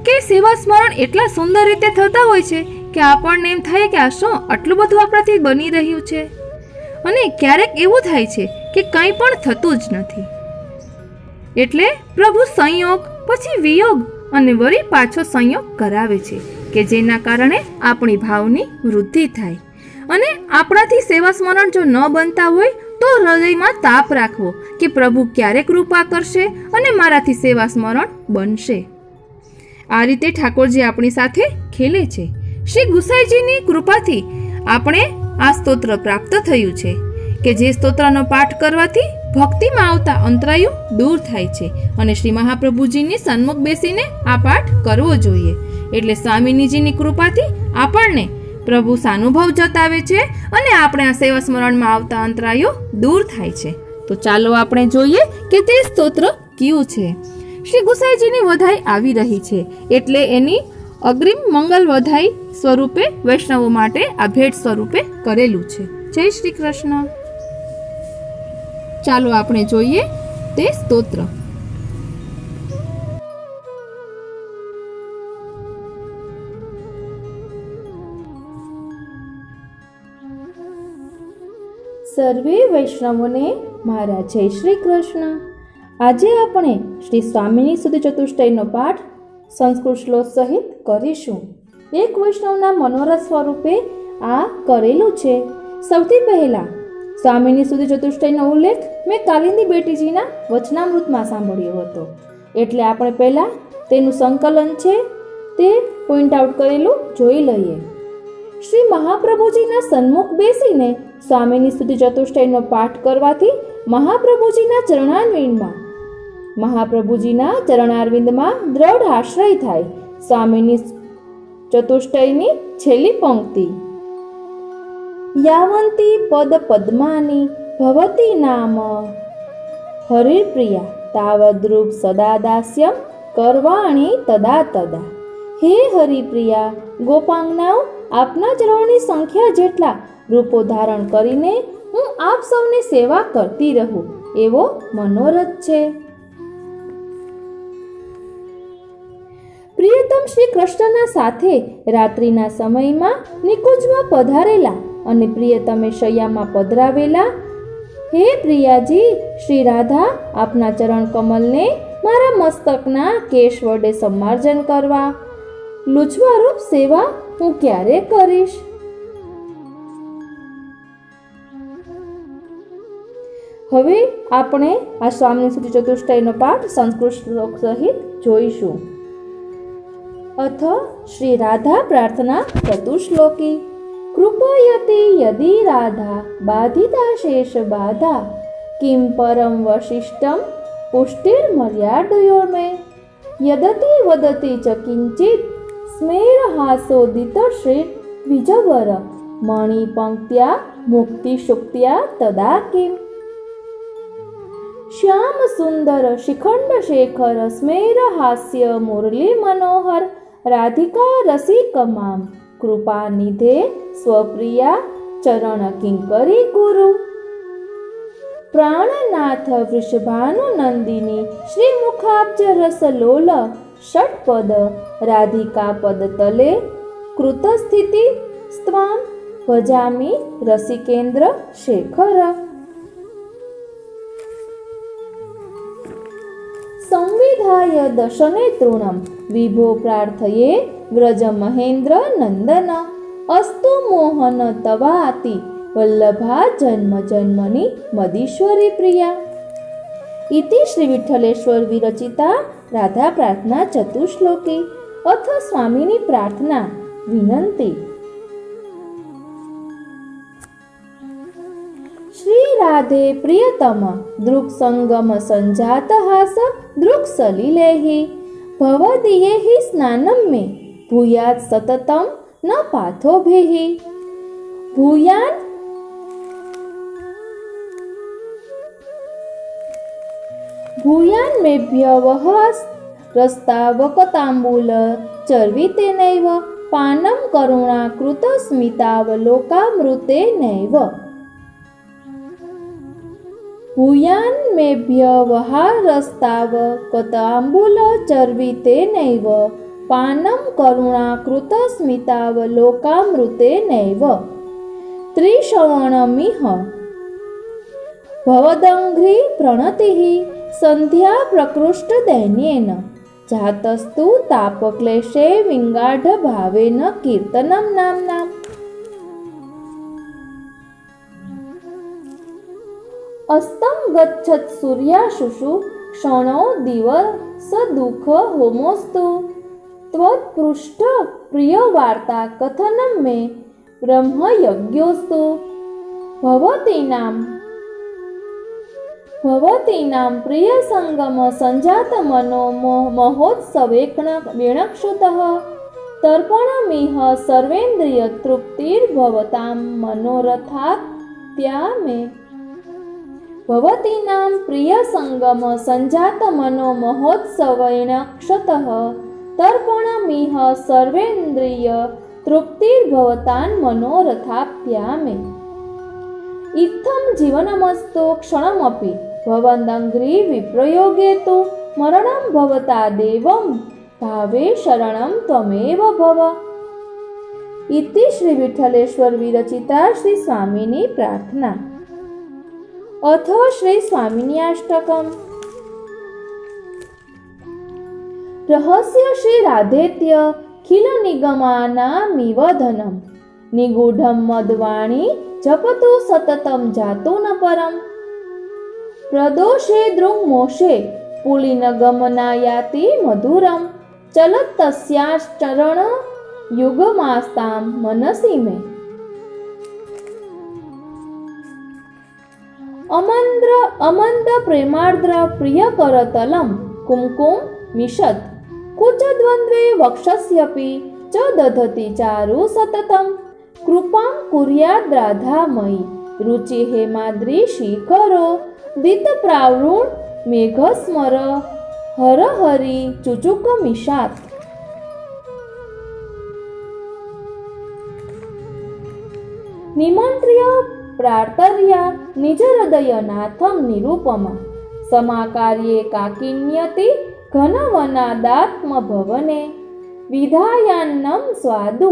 કે સેવા સ્મરણ એટલા સુંદર રીતે થતા હોય છે કે આપણને એમ થાય કે આ શું આટલું બધું આપણાથી બની રહ્યું છે, અને ક્યારેક એવું થાય છે કે કંઈ પણ થતું જ નથી. એટલે પ્રભુ સંયોગ પછી વિયોગ અને વળી પાછો સંયોગ કરાવે છે કે જેના કારણે આપણી ભાવની વૃદ્ધિ થાય. અને આપણાથી સેવા સ્મરણ જો ન બનતા હોય તો હૃદયમાં તાપ રાખવો કે પ્રભુ ક્યારે કૃપા કરશે અને મારાથી સેવા સ્મરણ બનશે. આ રીતે ઠાકોરજી આપણી સાથે ખેલે છે. શ્રી ગુસાઈજીની કૃપાથી આપણે આ સ્તોત્ર પ્રાપ્ત થયું છે કે જે સ્તોત્રનો પાઠ કરવાથી ભક્તિમાં આવતા અંતરાયો દૂર થાય છે. અને શ્રી મહાપ્રભુજીની સન્મુખ બેસીને આ પાઠ કરવો જોઈએ. એટલે સ્વામિનીજીની કૃપાથી આપણને પ્રભુ સાનુભવ જતાવે છે અને આપણે આ સેવા સ્મરણમાં આવતા અંતરાયો દૂર થાય છે. તો ચાલો આપણે જોઈએ કે તે સ્તોત્ર કયું છે. શ્રી ગુસાઈજીની વધાઈ આવી રહી છે એટલે એની અગ્રિમ મંગલ વધાઈ સ્વરૂપે વૈષ્ણવો માટે આ ભેટ સ્વરૂપે કરેલું છે. જય શ્રી કૃષ્ણ. ચાલો આપણે જોઈએ તે સ્તોત્ર. સર્વે વૈષ્ણવોને મારા જય શ્રી કૃષ્ણ. આજે આપણે શ્રી સ્વામિની સુદ ચતુષ્ટયનો પાઠ સંસ્કૃત શ્લોક સહિત કરીશું. એક વૈષ્ણવના મનોરથ સ્વરૂપે આ કરેલું છે. સૌથી પહેલા સ્વામિની સુદ ચતુષ્ટયનો ઉલ્લેખ મેં કાલિંદી બેટીજીના વચનામૃતમાં સાંભળ્યો હતો, એટલે આપણે પહેલા તેનું સંકલન છે તે પોઈન્ટ આઉટ કરેલું જોઈ લઈએ. શ્રી મહાપ્રભુજીના સન્મુખ બેસીને સ્વામિની સ્તુતિ ચતુષ્ટયનો પાઠ કરવાથી મહાપ્રભુજીના ચરણારવિંદમાં દ્રઢ આશ્રય થાય. સ્વામિની ચતુષ્ટયની છેલ્લી પંક્તિ યાવંતી પદ પદ્માની ભવતી નામ હરિપ્રિયા તાવદ્રૂપ સદા દાસ્યમ કરવાણી તદા તદા. હે હરિપ્રિયા, ગોપાંગનાઓ, આપના ચરણોની સંખ્યા જેટલા રૂપો ધારણ કરીને હું આપ સૌની સેવા કરતી રહું એવો મનોરથ છે. પ્રિયતમ શ્રી કૃષ્ણના સાથે રાત્રિના સમયમાં નિકુંજમાં પધારેલા અને પ્રિયતમે શૈયામાં પધરાવેલા હે પ્રિયાજી, શ્રી રાધા આપના ચરણ કમલને મારા મસ્તકના કેશ વડે સમાર્જન કરવા લૂછવારૂપ સેવા હું ક્યારે કરીશ? હવે આપણે આ સ્વામિની સ્તુતિ ચતુષ્ટયનો પાઠ સંસ્કૃત શ્લોક સહિત જોઈશું. અથ શ્રી રાધા પ્રાર્થના ચતુશ્લોકી. કૃપયતી યદી રાધા બાધિતા શેષ બાધા કિમ પરમ વશિષ્ટમ પુષ્ટિર્મર્યાદયો મે યદતી વદતી ચ કિંચિત સ્મેરહાસોદિત શ્રી દ્વિજવર મણિપંક્ત્યા મુક્તિ શુક્ત્યા તદા કિમ. શ્યામ સુંદર શિખંડ શેખર સ્મેર હાસ્ય મુરલી મનોહર રાધિકા રસિકમામ કૃપા નિધે સ્વપ્રિયા ચરણ કિંકરી ગુરુ. પ્રાણનાથ વૃષભાનુ નંદિની શ્રી મુખાબ્જ રસલોલ ષટપદ રાધિકા પદ તલે કૃત સ્થિતિ સ્ત્વામ ભજામી રસિકેન્દ્ર શેખર. સંવિધાય દશને તૃણમ વિભો પ્રાર્થયે વ્રજ મહેન્દ્ર નંદન અસ્તુ મોહન તવાતિ વલ્લભા જન્મ જન્મની મદીશ્વરી પ્રિયા. ઇતિ શ્રી વિઠ્ઠલેશ્વર વિરચિતા રાધા પ્રાર્થના ચતુશ્લોકી અથ સ્વામીની પ્રાર્થના વિનંતી. શ્રી રાધે પ્રિયતમ દૃક સંગમ સંજાત હાસ દૃક સલિલેહિ ભવદીયેહિ સ્નાનમ મે ભૂયાત સતતમ ન પાથોભિહિ. ભૂયાન भूयान्मेभ्यवः रस्तावकताम्बूल चर्वितेनैव पानं करुणाकृतस्मितावलोकामृतेनैव भूयान्मेभ्यवः रस्तावकताम्बूल चर्वितेनैव पानं करुणाकृतस्मितावलोकामृतेनैव त्रिश्रवणमिह भवदङ्घ्रि प्रणतिः सन्ध्या प्रकृष्टदैन्येन जातस्तु तापक्लेशे विङ्गाढभावेन कीर्तनं नाम्नाम्। अस्तं गच्छत् सूर्याशुषु क्षणो दिवस दुःख होमोस्तु त्वत्पृष्ठ प्रियवार्ता कथनं मे ब्रह्मयज्ञोस्तु भवतीनां प्रियसङ्गम सञ्जात मनो महोत्सवेक्षुतः तर्पणमिह सर्वेन्द्रियतृप्तिर्भवतां मनोरथात्या मे भवतीनां प्रियसङ्गम सञ्जात मनो महोत्सवेक्षतः तर्पणमिह सर्वेन्द्रियतृप्तिर्भवतां मनोरथाप्या मे इत्थं जीवनमस्तु क्षणमपि भवदङ्घ्रि विप्रयोगे तु मरणं भवता देवं भावे शरणं त्वमेव भव। इति श्री विठ्ठलेश्वर विरचिता श्री स्वामिनी प्रार्थना। अथ श्री स्वामिनी अष्टकम्। रहस्य श्री राधेत्य खिल निगमानामिव धनं निगूढं मद्वाणी जपतु सततं जातु न परम् प्रदोषे दृङ्मोषे पुलिनगमनायाति मधुरं चलत्तस्याश्चरण युगमास्तां मनसि मे अमन्द प्रेमार्द्र प्रियकरतलं कुङ्कुम मिषत् कुचद्वन्द्वे वक्षस्यपि च दधति चारु सततं कृपां कुर्याद्राधामयी रुचि हेमाद्रि शिखरो दितप्रावृण मेघस्मर हर हरि चुचुकमिषात् निमन्त्र्य प्रार्तर्या निजहृदयनाथं निरुपमा समाकार्ये काकिन्यति घनवनादात्मभवने विधायान्नं स्वादु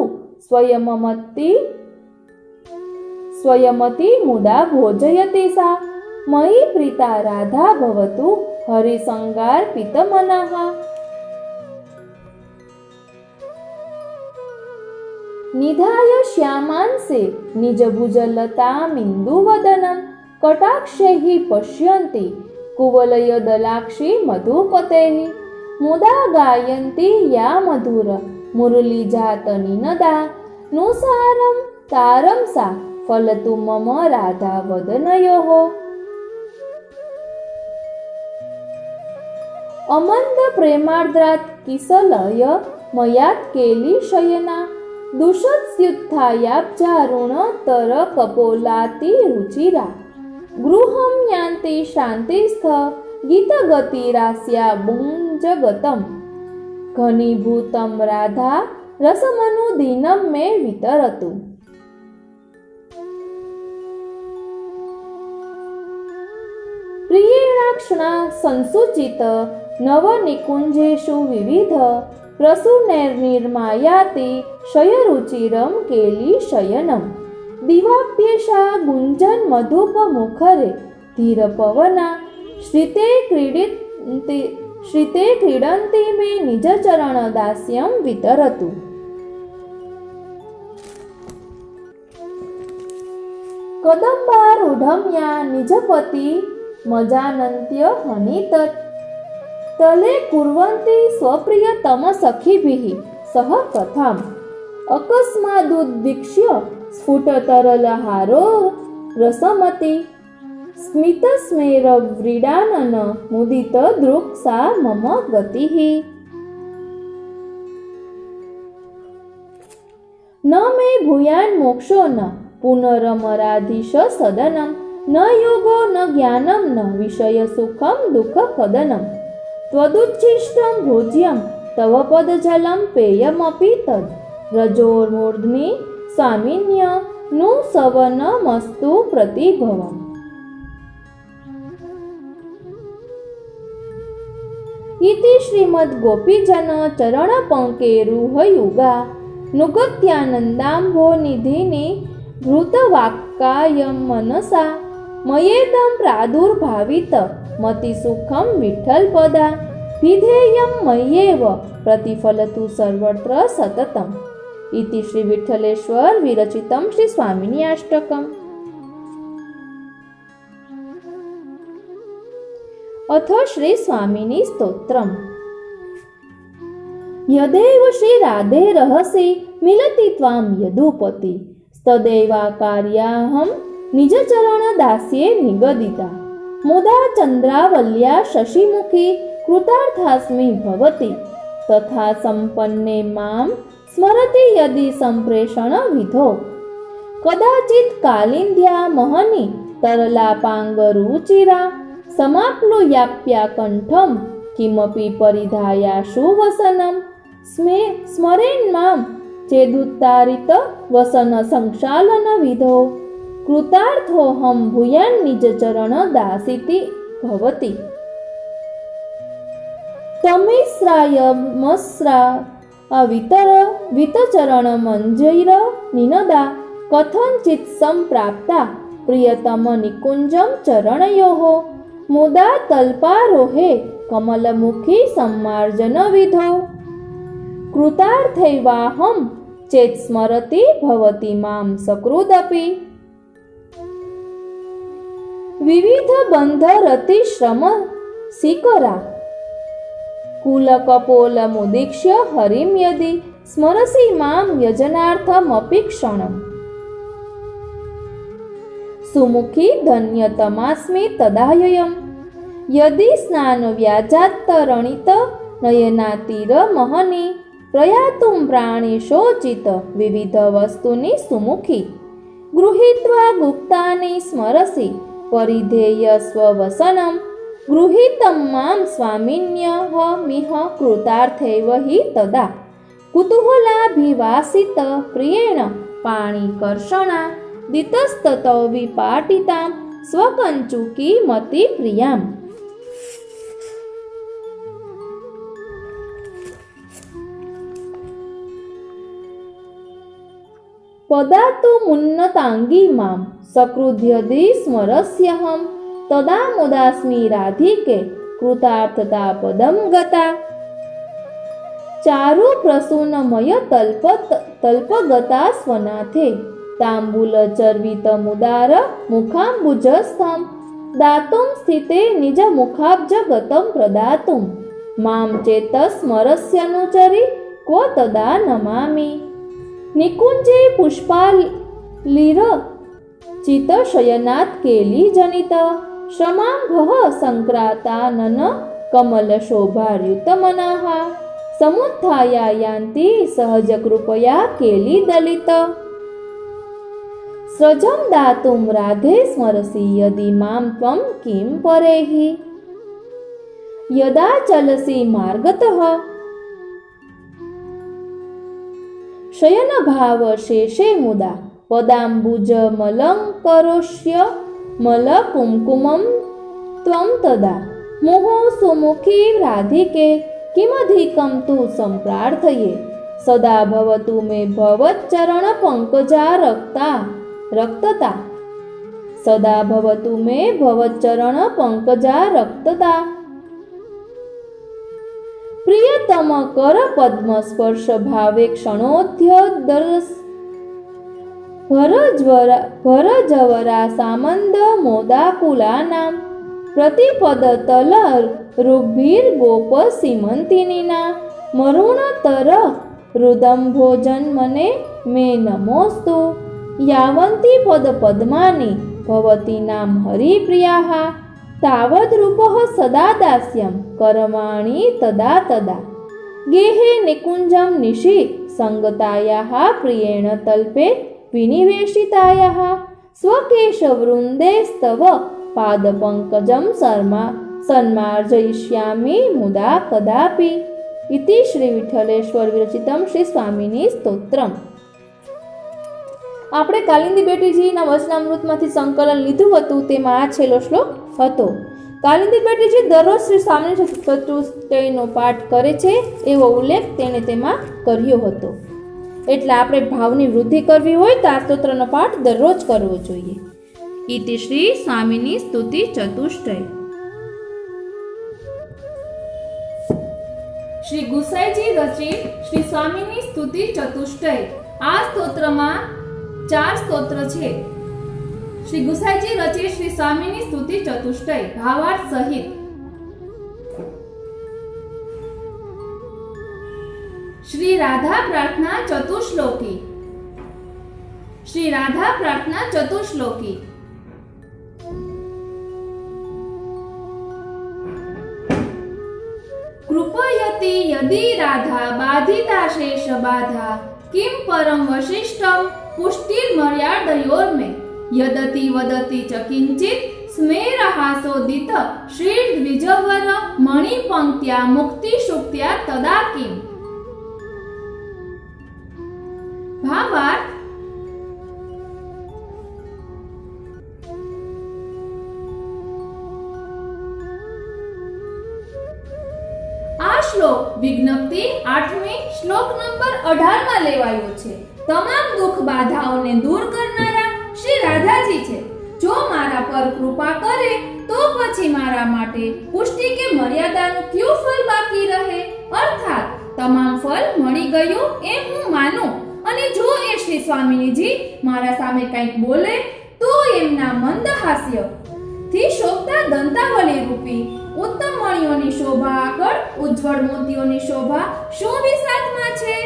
स्वयमति मुदा भोजयति सा मयि प्रीता राधा भवतु हरिसंगार्पितमनः निधाय श्यामांसे निजभुजलतामिन्दुवदनं कटाक्षैः पश्यन्ति कुवलयदलाक्षी मधुपतेः मुदा गायन्ति या मधुर मुरलीजातनिनदा नुसारं तारं सा फलतु मम राधा वदनयोः अमन्द प्रेमार्द्रात् किसलय मयात् केली शयना दुषत्स्युत्थायाब्जारुणतर कपोलाति रुचिरा गृहं यान्ति शान्तिस्थ गीतगतिरास्या भुञ्जगतं घनीभूतं राधा रसमनुदिनं मे वितरतु। प्रियेणाक्षणा संसूचित नवनिकुञ्जेषु विविध प्रसूनैर्निर्मायाति शयरुचिरं केली शयनं दिवाप्येषा गुञ्जन् मधुपमुखरे धीरपवना श्रिते क्रीडन्ति मे निजचरणदास्यं वितरतु। कदम्बारूढं या निजपति मजानन्त्य हनितत् तले कुर्वन्ति स्वप्रियतमसखिभिः सह कथाम् अकस्मादुद्वीक्ष्य स्फुटतरलहारो रसमति स्मितस्मेरव्रीडानन मुदितदृक् सा मम गतिः न मे भूयान्मोक्षो न पुनरमराधीश सदनं ન યોગો ન જ્ઞાનમ ન વિષય સુખમ દુઃખ કદનમ ત્વદુચ્છિષ્ટમ ભોજ્યમ તવ પદજલમ પેયમપી તદ રજોર્મૂર્ધ્નિ સામિન્ય નું સવનમસ્તુ પ્રતિભવમ. ઇતિ શ્રીમદ ગોપીજન ચરણ પંકેરુહયુગા નુગત્યાનંદાંભો નિધિની ભૃતવાક્કાયમ મનસા મયેદમ પ્રાદુર્ભાવિત મતિ સુખમ વિઠ્ઠલ પદા વિધેયમ મય્યેવ પ્રતિફલતુ સર્વત્ર સતતમ. ઇતિ શ્રી વિઠ્ઠલેશ્વર વિરચિતમ શ્રી સ્વામિની અષ્ટકમ. અથ શ્રી સ્વામિની સ્તોત્રમ. યદેવ શ્રી રાધે રહસી મિલતિ ત્વામ યદુપતિ તદૈવા કાર્યાહમ નિજ ચરણ દાસ્યે નિગદિતા મુદા ચંદ્રાવલ્યા શશિમુખી કૃતાર્થાસ્મિ ભવતિ તથા સંપન્ને મામ સ્મરતિ યદિ સંપ્રેષણ વિધો કદાચિત કાલિંદ્યા મહની તરલાપાંગરુચિરા સમાપ્લુયાપ્યા કંઠમ કિમપી પરિધાયાશુ વસનમ સ્મરેન મામ ચેદુત્તારિત વસન સંક્ષાલન વિધો કૃતાર્થોહમ ભૂયાન નિજ ચરણ દાસિતિ ભવતિ તમિશ્રાયમસ્રા અવિતર વિતચરણ મંજૈર નિનદા કથંચિત સંપ્રાપ્તા પ્રિયતમ નિકુંજમ ચરણયોઃ મુદા તલ્પારોહે કમલમુખી सम्मार्जन વિધો કૃતાર્થૈવાહમ ચેત સ્મરતિ ભવતિ મામ સકૃદપી વિવિધ બંધ રતિ શ્રમ સિકરા કુલકપોલ મુદીક્ષ્ય હરિમ યદિ સ્મરસી મામ યજનાર્થમપી ક્ષણમ સુમુખી ધન્યતમાસ્મિ તદાયયમ યદિ સ્નાન વ્યાજાત્તરણિત નયનાતીર મહની પ્રયાતુમ પ્રાણિશોચિત વિવિધ વસ્તુની સુમુખી ગૃહીત્વા ગુપ્તાની સ્મરસી પરિધેય સ્વવસનમ ગૃહીતમ મામ સ્વામિન્યઃ મિહ કૃતાર્થૈવ હિ તદા કુતૂહલાભિવાસિત પ્રિયેણ પાણીકર્ષણા દિતસ્તતો વિપાટિતામ સ્વકંચુકી મતિ પ્રિયામ. પદાતુ મુન્નતાંગી મામ સકૃધ્યદિ સ્મરસ્યહમ તદા મુદાસ્મિ રાધિકે કૃતાર્થતા પદમ ગતા ચારુ પ્રસૂનમય તલ્પગતા સ્વનાથે તાંબૂલ ચર્વિત મુદાર મુખાંબુજસ્થમ દાતુમ સ્થિતે નિજ મુખાબ્જ ગતમ પ્રદાતુમ મામ ચેતસ્મરસ્યનુચરી ક્વ તદા નમામિ નિકુંજે પુષ્પાલીર ચિત શયનાત કેલી જનિત શ્રમાંઘઃ સંક્રાતાનન કમલ શોભાર્યુત મનાઃ સમુત્થાયા યાન્તિ સહજ કૃપયા કેલી દલિત સ્રજમ દાતુમ રાધે સ્મરસી યદિ મામ ત્વમ કિમ પરેહિ યદા ચલસી માર્ગતઃ શયન ભાવ શેષે મુદા પદાંબુજ મલંકરોષ્ય મલ કુમકુમમ ત્વમ તદા મુહુ સુમુખી રાધિકે કિમધિકમ તુ સંપ્રાર્થયે સદા ભવતુ મે ભવચ્ચરણ પંકજા રક્તતા સદા ભવતુ મે ભવચ્ચરણ પંકજા રક્તતા પ્રિયતમ કર પદ્મ સ્પર્શ ભાવે ક્ષણોધ્ય દર્શ ભરજવરા સામંદ મોદાકુલાનામ પ્રતિપદ તલ રુભીર ગોપ સીમંતિનીના મરુણતર રુદમ ભોજન મને મે નમોસ્તુ યાવંતી પદ પદ્માની ભવતી નામ હરિપ્રિયાઃ તાવદ્રૂપઃ સદા દાસ્યમ કરમાણી તદા તદા ગેહે નિકુંજમ નિશી સંગતાયાઃ પ્રિયેણ તલ્પે વિનિવેશિતાયાઃ स्वकेशवृन्देस्तव पादपङ्कजं सन्मार्जयिष्यामि मुदा कदापि इति श्री विठ्ठलेश्वर विरचितम श्री स्वामिनी સ્તોત્રમ. આપણે કાલિંદી બેટીજીના વચનામૃતમાંથી સંકલન લીધું હતું, તેમાં આ છેલ્લો શ્લોક હતો. કાલિંદી બેટીજી દરરોજ શ્રી સ્વામિની ચતુષ્ટયનો પાઠ કરે છે એવો ઉલ્લેખ તેણે તેમાં કર્યો હતો. એટલે આપણે ભાવની વૃદ્ધિ કરવી હોય તો આ સ્તોત્રનો પાઠ દરરોજ કરવો જોઈએ. ઇતિ શ્રી સ્વામિની સ્તુતિ ચતુષ્ટય. શ્રી ગુસાઈજી રચિત શ્રી સ્વામિની સ્તુતિ ચતુષ્ટય. આ સ્તોત્રમાં 4 સ્તોત્ર છે. શ્રી ગુસાઈજી રચિત શ્રી સ્વામિની સ્તુતિ ચતુષ્ટય ભાવાર્થ સહિત. શ્રી રાધા પ્રાર્થના ચતુશ્લોકી. શ્રી રાધા પ્રાર્થના ચતુશ્લોકી. કૃપયતિ યદિ રાધા બાધિતા શેષ બાધા કિમ પરમ વશિષ્ટમ પુષ્ટિર્મર્યાદયોર્મે યદતિ વદતિ ચ કિંચિત સ્મેરહાસોદિત શ્રી દ્વિજવર મણિપંક્ત્યા મુક્તિ શુક્ત્યા તદા કિમ. ભાવાર્થ. આ શ્લોક વિજ્ઞપ્તિ 8મી શ્લોક નંબર 18 માં લેવાયો છે. તમામ દુઃખ બાધાઓને દૂર કરનારા શ્રી રાધાજી છે. જો મારા પર કૃપા કરે તો પછી મારા માટે પુષ્ટિ કે મર્યાદાનું કયું ફળ બાકી રહે? અર્થાત તમામ ફળ મળી ગયું એમ હું માનું. અને જો એ શ્રી સ્વામિનીજી મારા સામે કંઈક બોલે તો એમના મંદ હાસ્ય થી શોભતા દંતાવલી રૂપી ઉત્તમ મણિઓની શોભા આગળ ઉજ્જવળ મોતીઓની શોભા શું વિસાતમાં છે?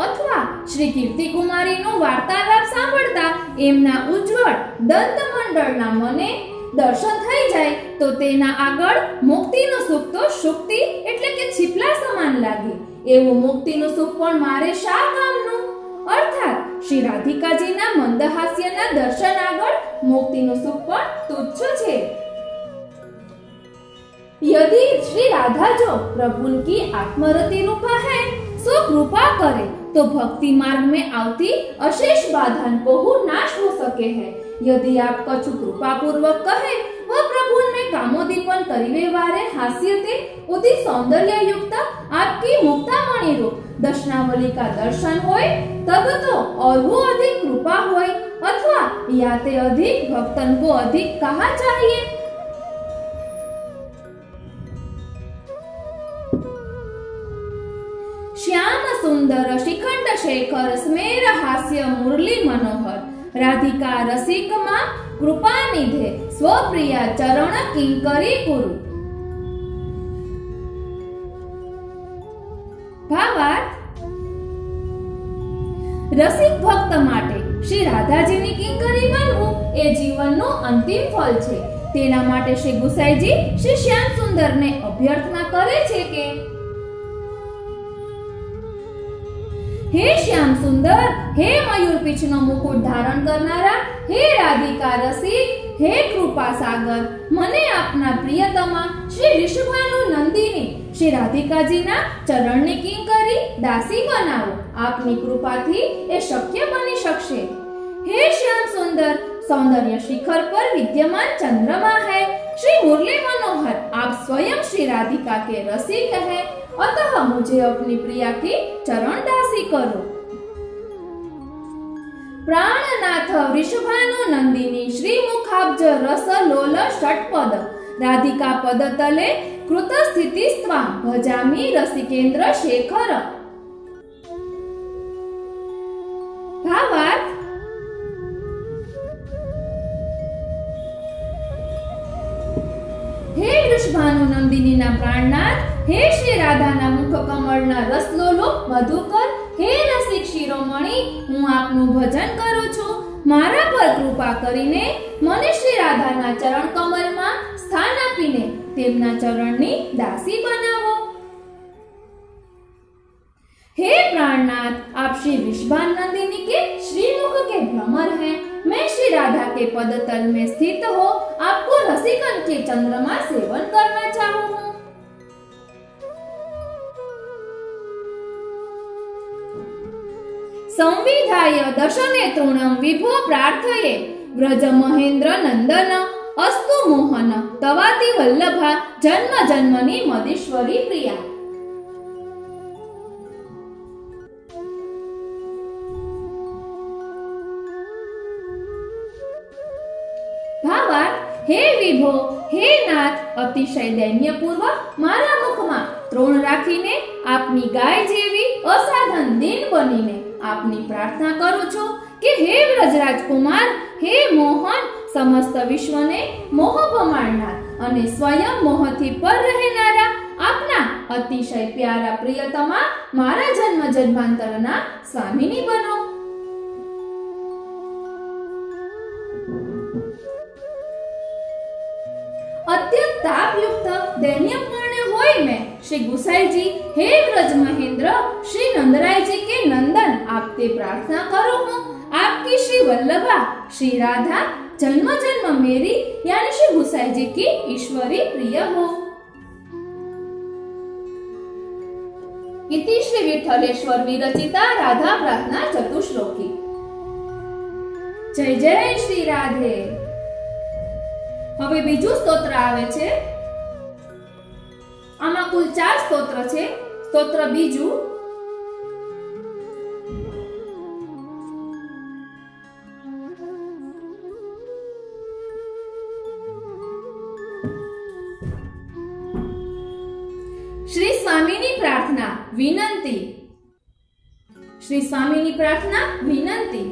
અથવા શ્રી કીર્તિકુમારીનું વાર્તાલાપ સાંભળતા એમના ઉજ્જવળ દંતમંડળના મને દર્શન થઈ જાય તો તેના આગળ મુક્તિનું સુખ તો શુક્તિ એટલે કે છીપલા સમાન લાગે. એવું મુક્તિનું સુખ પણ મારે શા કામનું? અર્થાત શ્રી રાધિકાજીના મંદહાસ્યના દર્શન આગળ મુક્તિનું સુખ પણ તુચ્છ છે. यदि श्री राधा जो प्रभु की आत्मरति रूपा है सो कृपा करे तो भक्ति मार्ग में आती अशेष बाधा बहु नाश हो सके है. यदि आप कछु कृपा पूर्वक कहे वह प्रभु में कामोदीपन करीवे वारे हास्यते उदी सौंदर्य युक्त आपकी मुक्तामणि रूप दर्शनावली का दर्शन होय तब तो और वो अधिक कृपा होय अथवा याते अधिक भक्तन को अधिक कहा चाहिए. श्याम सुंदर शिखंड शेखर स्मेर हास्य मुरली मनोहर राधिका रसिक मा कृपा निधे स्वप्रिया चरण किंकरी कुरु. भावार्थ. रसिक भक्त माटे श्री राधाजीनी किंकरी बनવું એ જીવનનું અંતિમ ફળ છે. તેના માટે શ્રી ગુસાઈજી શ્રી શ્યામ સુંદરને અભ્યર્થના કરે છે કે हे श्याम सुंदर, हे मयूर पीछनो मुकुट धारण करनारा, हे राधिका रसिक, हे कृपा सागर, मने आपना प्रियतमा श्री ऋषभानु नंदिनी श्री राधिकाजीना चरणनी किंकरी दासी बनावो. आपनी कृपाथी ए शक्य बनी शकशे. हे श्याम सुंदर, सौंदर्य शिखर पर विद्यमान चंद्रमा है. श्री मुरली मनोहर, आप स्वयं श्री राधिका के रसिक हैं, अतः मुझे अपनी प्रिया की चरण दासी करो. प्राणनाथ वृषभानु नंदिनी श्री मुखाब्ज रस लोल षटपद राधिका पद तले कृत स्थिति स्वां भजामि रसिकेन्द्र शेखर. भावार्थ. हे वृषभानु नंदिनी ना प्राणनाथ, हे श्री राधा ना मुख कमल ना रसलोलो मधुकर, हे रसिक शिरोमणि, હું આપનું ભજન કરું છું. મારા પર કૃપા કરીને મને શ્રી રાધાના ચરણ કમલમાં સ્થાન આપીને તેમના ચરણની દાસી બનાવો. प्राणनाथ, आप श्री विषभान नंदिनी के श्रीमुख के भ्रमर हैं। मैं श्री राधा के पदतल में स्थित हो आपको रसिकन के चंद्रमा सेवन करना चाहूँ हूँ। संविधाय दशने तृणम विभो प्रार्थये व्रज महेंद्र नंदन अस्तु मोहन तवाति वल्लभा जन्म जन्मनि मदीश्वरी प्रिया। भावार्थ, हे विभो, हे नाथ, अतिशय દૈન્યપૂર્વક મારા મુખમાં ત્રણ રાખીને આપની ગાય જેવી અસાધન દીન બનીને આપની પ્રાર્થના કરું છું કે હે વ્રજરાજ કુમાર, હે મોહન, સમસ્ત વિશ્વને મોહ પમાડનાર અને સ્વયં મોહથી પર રહેનારા આપના અતિશય પ્યારા પ્રિયતમા મારા જન્મ જન્માંતરના સ્વામીની બનો। અત્યંત તાપયુક્ત दैन्यपूर्ण होय मैं श्री गुसाई जी, हे व्रज महेंद्र, श्री नंदराय जी के नंदन, आपसे प्रार्थना करो हूँ आपकी श्री वल्लभा श्री राधा जन्म जन्म मेरी यानी श्री गुसाई जी की ईश्वरी प्रिय हो। इति श्री विठ्ठलेश्वर विरचिता राधा प्रार्थना चतुश्लोकी। जय जय श्री राधे। હવે બીજું સ્તોત્ર આવે છે। આમાં કુલ 4 સ્તોત્ર છે। સ્તોત્ર બીજું। શ્રી સ્વામીની પ્રાર્થના વિનંતી। શ્રી સ્વામીની પ્રાર્થના વિનંતી।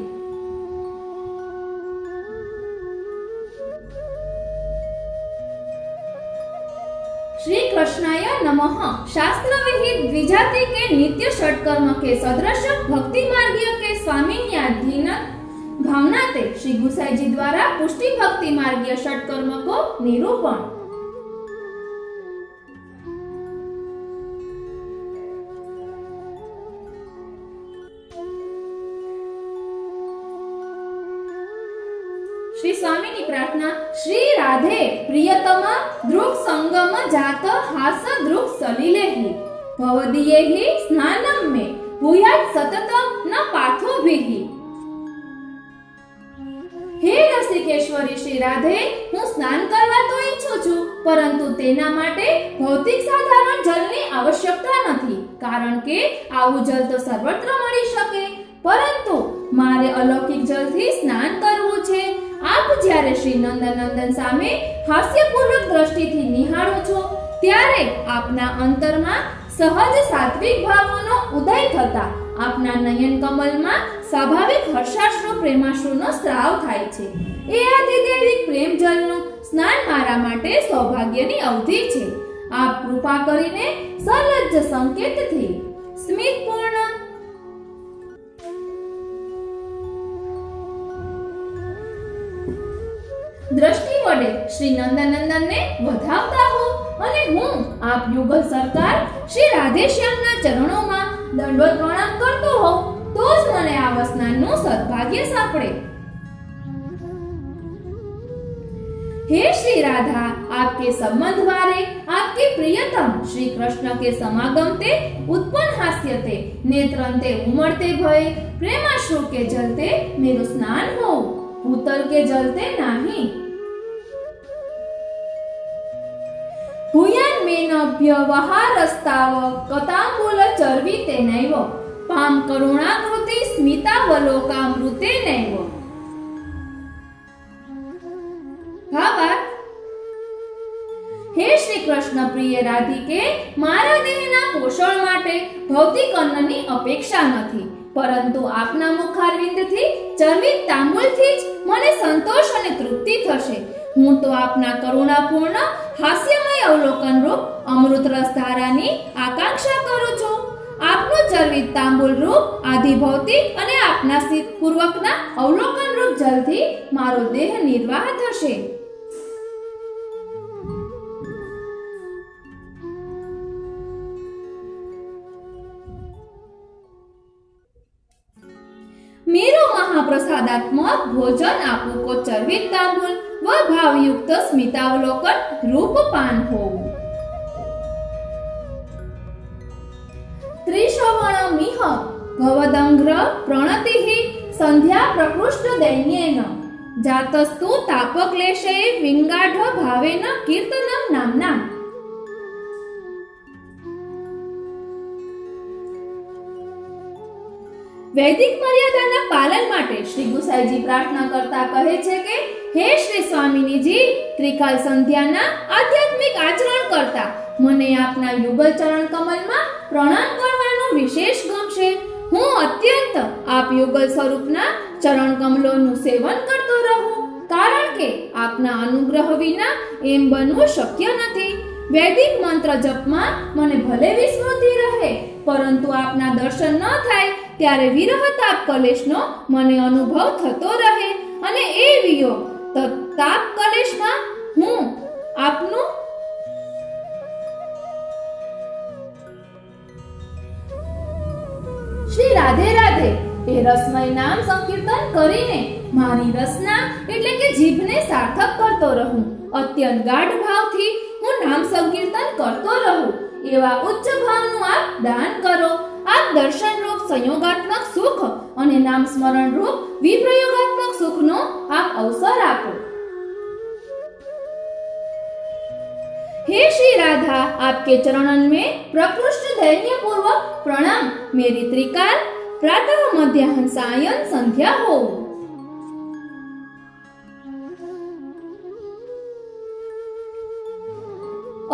श्री कृष्णाय नमः। शास्त्र विहित द्विजाति के नित्य षटकर्म के सदृश भक्ति मार्गीय के स्वामिन्याधीन भावना ते श्री गुसाई जी द्वारा पुष्टि भक्ति मार्गीय षटकर्म को निरूपण। श्री स्वामीनी प्रार्थना। श्री राधे प्रियतम दृक् संगम जात हास दृक् सलिलेहि भवदीयेहि स्नानं मे भूयात् सततं न पार्थोभिः। हे रसिकेश्वरी श्री राधे, હું સ્નાન કરવા તો ઈચ્છું છું, પરંતુ તેના માટે ભૌતિક સાધારણ જળની આવશ્યકતા નથી, કારણ કે આવું જળ તો સર્વત્ર મળી શકે, પરંતુ મારે અલૌકિક જળથી સ્નાન કરવું છે। આપ જ્યારે શ્રી નંદનંદન સામે હાસ્યપૂર્વક દ્રષ્ટિથી નિહાળો છો ત્યારે આપના અંતરમાં સહજ સાત્વિક ભાવોનો ઉદય થતા આપના નયન કમલમાં સ્વાભાવિક હર્ષાશ્રુ પ્રેમાશ્રુનો સ્ત્રાવ થાય છે। એ આદિદેવિક પ્રેમ જળનું સ્નાન મારા માટે સૌભાગ્યની અવધિ છે। આપ કૃપા કરીને સલજ્જ સંકેતથી સ્મિતપૂર્ણ દ્રષ્ટિ વડે શ્રી નંદનંદન ને વધાવતા હો અને હું આપ યુગલ સરકાર શ્રી રાધેશ્યામના ચરણોમાં દંડવત પ્રણામ કરતો હો તો જ મને આ સ્નાનનું સદભાગ્ય સાંપડે। हे श्री राधा, आपके संबंध वारे आपके प्रियतम श्री कृष्ण के समागम ते उत्पन्न हास्य ते नेत्रंते उमड़ते भय प्रेमाश्रु के जलते मेरु स्नान हो, भूतल के जलते नाही। भूयान मेनभ्य वहारस्ताव कतांबूल चर्विते नैव पाम करुणाकृति स्मितावलोकामृते नैव। भावार्थ, हे श्री कृष्ण प्रिय राधिके, मारा देहना पोषण माटे भौतिक अन्ननी अपेक्षा નથી, પરંતુ આપના મુખારવિંદથી ચર્વિત તાંબુલથી જ મને સંતોષ અને તૃપ્તિ થશે। હું તો આપના કરુણાપૂર્ણ હાસ્યમય અવલોકન રૂપ અમૃત રસ ધારાની આકાંક્ષા કરું છું। આપનું ચર્વિત તાંબુલ રૂપ આદિ ભૌતિક અને આપના સ્થિત પૂર્વકના અવલોકન રૂપ જલથી મારો દેહ નિર્વાહ થશે। स्वादात्मक भोजन आपू को चर्वित तांबूल व भावयुक्त स्मितावलोकन रूपपान होवु। त्रिश्रवणमिह भवदंघ्र प्रणतिः संध्या प्रकृष्ट दैन्येन जातस्तु तापक्लेशे विंगाढ भावेन कीर्तनं नाम्ना। वैदिक मर्यादाना पालन માટે શ્રી ગુસાઈજી પ્રાર્થના કરતા કહે છે કે હે શ્રી સ્વામિનીજી, ત્રિકાલ સંધ્યાના આધ્યાત્મિક આચરણ કરતા મને આપના યુગલ ચરણ કમલમાં પ્રણામ કરવાનું વિશેષ ગમશે। હું અત્યંત આપ યુગલ સ્વરૂપના ચરણ કમલોનું સેવન કરતો રહું, કારણ કે આપના અનુગ્રહ વિના એમ બનવું શક્ય નથી। વૈદિક મંત્ર જપમાં મને ભલે વિસ્મૃતિ રહે, પરંતુ આપના દર્શન ન થાય ત્યારે વિરહ તાપ કલેશનો મને અનુભવ થતો રહે, અને એ વિયોગ તાપ કલેશમાં હું આપનું શ્રી રાધે રાધે એ રસમય નામ સંકીર્તન કરીને મારી રસના એટલે કે જીભને સાર્થક કરતો રહું। અત્યંત ગાઢ ભાવથી હું નામ સંકીર્તન કરતો રહું એવા ઉચ્ચ ભાવનું આપ દાન કરો। આપ દર્શન રૂપ સંયોગાત્મક સુખ અને નામ સ્મરણ રૂપ વિપ્રયોગાત્મક સુખનો આપ અવસર આપો। हे श्री राधा, आपके चरणन में प्रकृष्ट दैन्य पूर्वक प्रणाम। मेरी त्रिकाल प्रातः मध्याह्न सायं संध्या हो।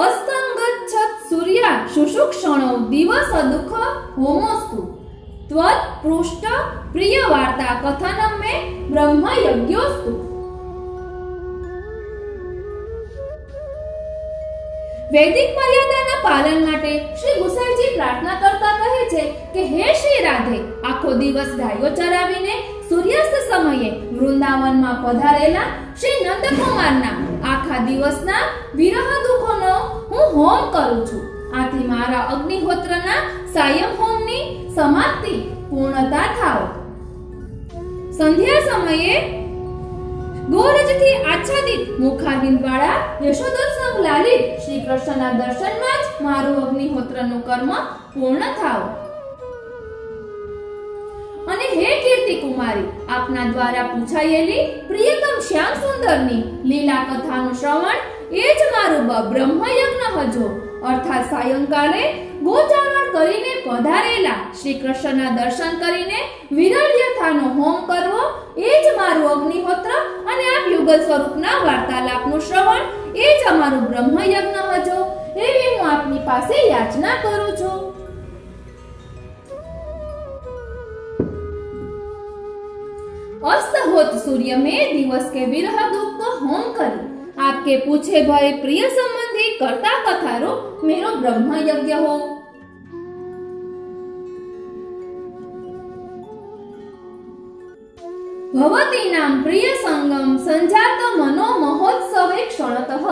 अस्तंगच्छत् सूर्या शुशुक्षणो दिवस दुःख होमोस्तु त्वत् पृष्ठ प्रिय वार्ता कथनम में ब्रह्म यज्ञोस्तु। वैदिक मर्यादाना पालन માટે શ્રી ગુસાઈજી પ્રાર્થના કરતા કહે છે કે હે શ્રી રાધે, આખો દિવસ ગાયો ચરાવીને સૂર્યાસ્ત સમયે વૃંદાવનમાં પધારેલા શ્રી નંદકુમારના આખા દિવસના વિરહ દુઃખોનો હું હોમ કરું છું। આથી મારા અગ્નિહોત્રના સાયમ હોમની સમાપ્તિ પૂર્ણતા થાવ। સંધ્યા સમયે ગોરજથી આચ્છાદિત મુખારવિંદ વાળા યશોદોત્સવ લાલિત શ્રી કૃષ્ણના દર્શનમાં જ મારું અગ્નિહોત્રનું કર્મ પૂર્ણ થાવ। અને હે કીર્તિ કુમારી, આપના દ્વારા પૂછાયેલી પ્રિયતમ શ્યામ સુંદરની લીલા કથાનું શ્રવણ એ જ મારું બ્રહ્મ યજ્ઞ હજો। અર્થાત સાયંકાલે ગોચારણ કરીને પધારેલા શ્રી કૃષ્ણના દર્શન કરીને વિરલ વ્યથાનો હોમ કરવો એ જ મારું અગ્નિહોત્ર, અને આપ યુગલ સ્વરૂપના વાર્તાલાપનું શ્રવણ એ જ અમારું બ્રહ્મ યજ્ઞ હજો। એવી હું આપની પાસે યાચના કરું છું। अस्त होत सूर्य में दिवस के विरह दुख को होम करी आपके पूछे भय प्रिय संबंधी कर्ता कथारो मेरो ब्रह्म यज्ञ हो। भवती नाम प्रिय संगम संजात मनो महोत्सवे क्षणतः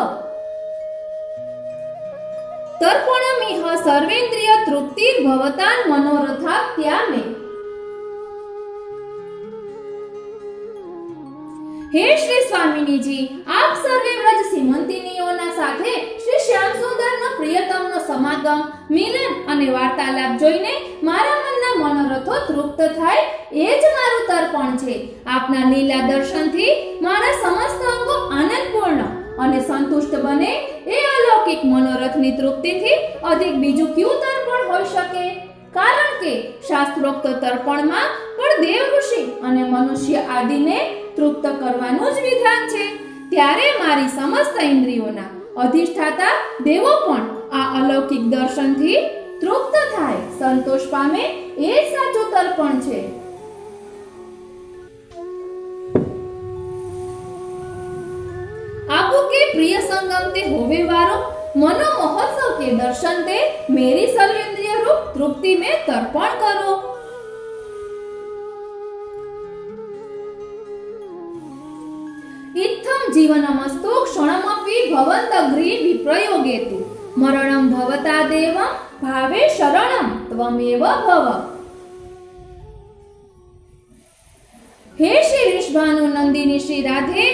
तर्पणमिह सर्वेन्द्रिय तृप्तिर भवतान मनोरथाप्त्या में। हे श्री स्वामिनीजी, आप सर्वे व्रज सीमंतिनीઓના સાથે શ્રી શ્યામ સુંદરનો પ્રિયતમનો સમાગમ, મિલન અને વાર્તાલાપ જોઈને મારા મનના મનોરથો તૃપ્ત થાય એ જ મારું તર્પણ છે। આપના લીલા દર્શનથી મારા સમસ્ત અંગો આનંદપૂર્ણ અને સંતુષ્ટ બને એ અલૌકિક મનોરથની તૃપ્તિથી અધિક બીજું કયું તર્પણ હોઈ શકે? કારણ કે શાસ્ત્રોક્ત તર્પણમાં પણ દેવ ઋષિ અને મનુષ્ય આદિને તૃપ્ત કરવાનું જ વિધાન છે। ત્યારે મારી સમસ્ત ઇન્દ્રિયોના અધિષ્ઠાતા દેવો પણ આ અલૌકિક દર્શનથી તૃપ્ત થાય, સંતોષ પામે એ જ સાચું તર્પણ છે। आपू के प्रिय संगम ते होवे वारो मनो महोत्सव के दर्शन ते मेरी सर्वेंद्रिय रूप तृप्ति में तर्पण करो। इत्थं जीवनमस्तु क्षणमपि भवन्तग्री विप्रयोगेतु मरणं भवता देवं भावे शरणं त्वमेव भव। હે શ્રી ઋષભાનુ નંદિની શ્રી રાધે,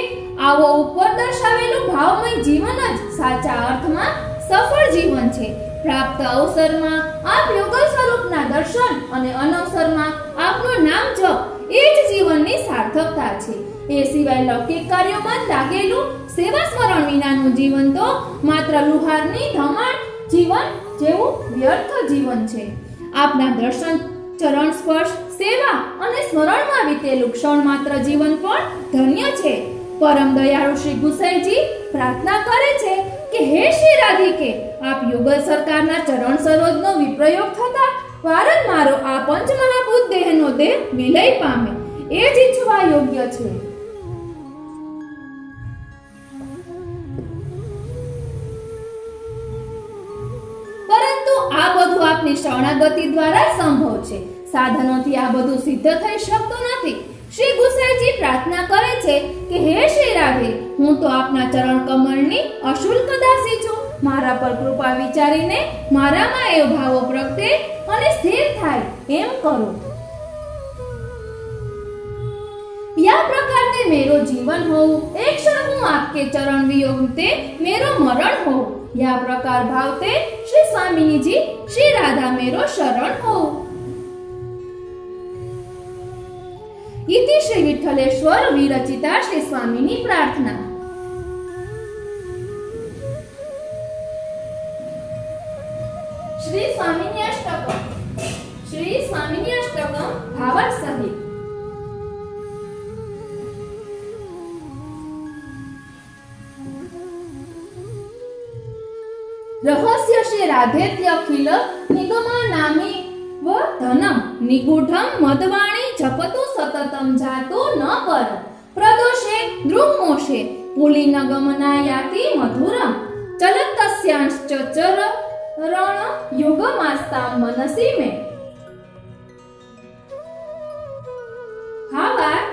આવો ઉપર દર્શાવેલું ભાવમય જીવન જ સાચા અર્થમાં સફળ જીવન છે. પ્રાપ્ત અવસરમાં આપ યુગલ સ્વરૂપના દર્શન અને અનવસરમાં આપનું નામ જપ એ જ જીવનની સાર્થકતા છે. એ સિવાય લૌકિક કાર્યોમાં લાગેલું સેવા સ્મરણ વિનાનું જીવન તો માત્ર લુહારની ધમાણ જીવન જેવું વ્યર્થ જીવન છે. આપના દર્શન, ચરણ સ્પર્શ, સેવા અને સ્મરણમાં વીતેલું ક્ષણ માત્ર જીવન પણ ધન્ય છે. પરમ દયાળુ શ્રી ગુસાઈજી પ્રાર્થના કરે છે કે હે શ્રી રાધિકે, આપ યુગલ સરકારના ચરણ સરોજનો વિપ્રયોગ થતા વારંવારો આ પંચમહાભૂત દેહનો દેહ વિલય પામે એ જ ઈચ્છવા યોગ્ય છે. પરંતુ આ બધું આપની શરણાગતિ દ્વારા સંભવ છે. સાધનોથી આ બધું સિદ્ધ થઈ શકતું નથી. શ્રી ગુસાઈજી પ્રાર્થના કરે છે કે હે શ્રી રાધે, હું તો આપના ચરણ કમળની અશુલ્ક દાસી છું. મારા પર કૃપા વિચારીને મારામાં એ ભાવો પ્રગટે અને સ્થિર થાય એમ કરો. या प्रकार ने मेरो जीवन हो, एक क्षण हूँ आपके चरण वियोग ते मेरो मरण हो. या प्रकार भावते श्री स्वामिनी जी श्री राधा मेरो शरण हो. इति श्री विठ्ठलेश्वर विरचिता श्री स्वामिनी प्रार्थना. श्री स्वामिनी अष्टकम. श्री स्वामिनी अष्टकम भावार्थ सहित. रहस्य श्री राधेत्यखिल निगमा नामी व धनम निगूढ़म मदवाणी जपतु सततम जातो न पर प्रदोषे द्रुमोषे पुलिनगमना याति मधुरम चलतस्यांश्च चरण युगमास्तां मनसि मे. भावार्थ.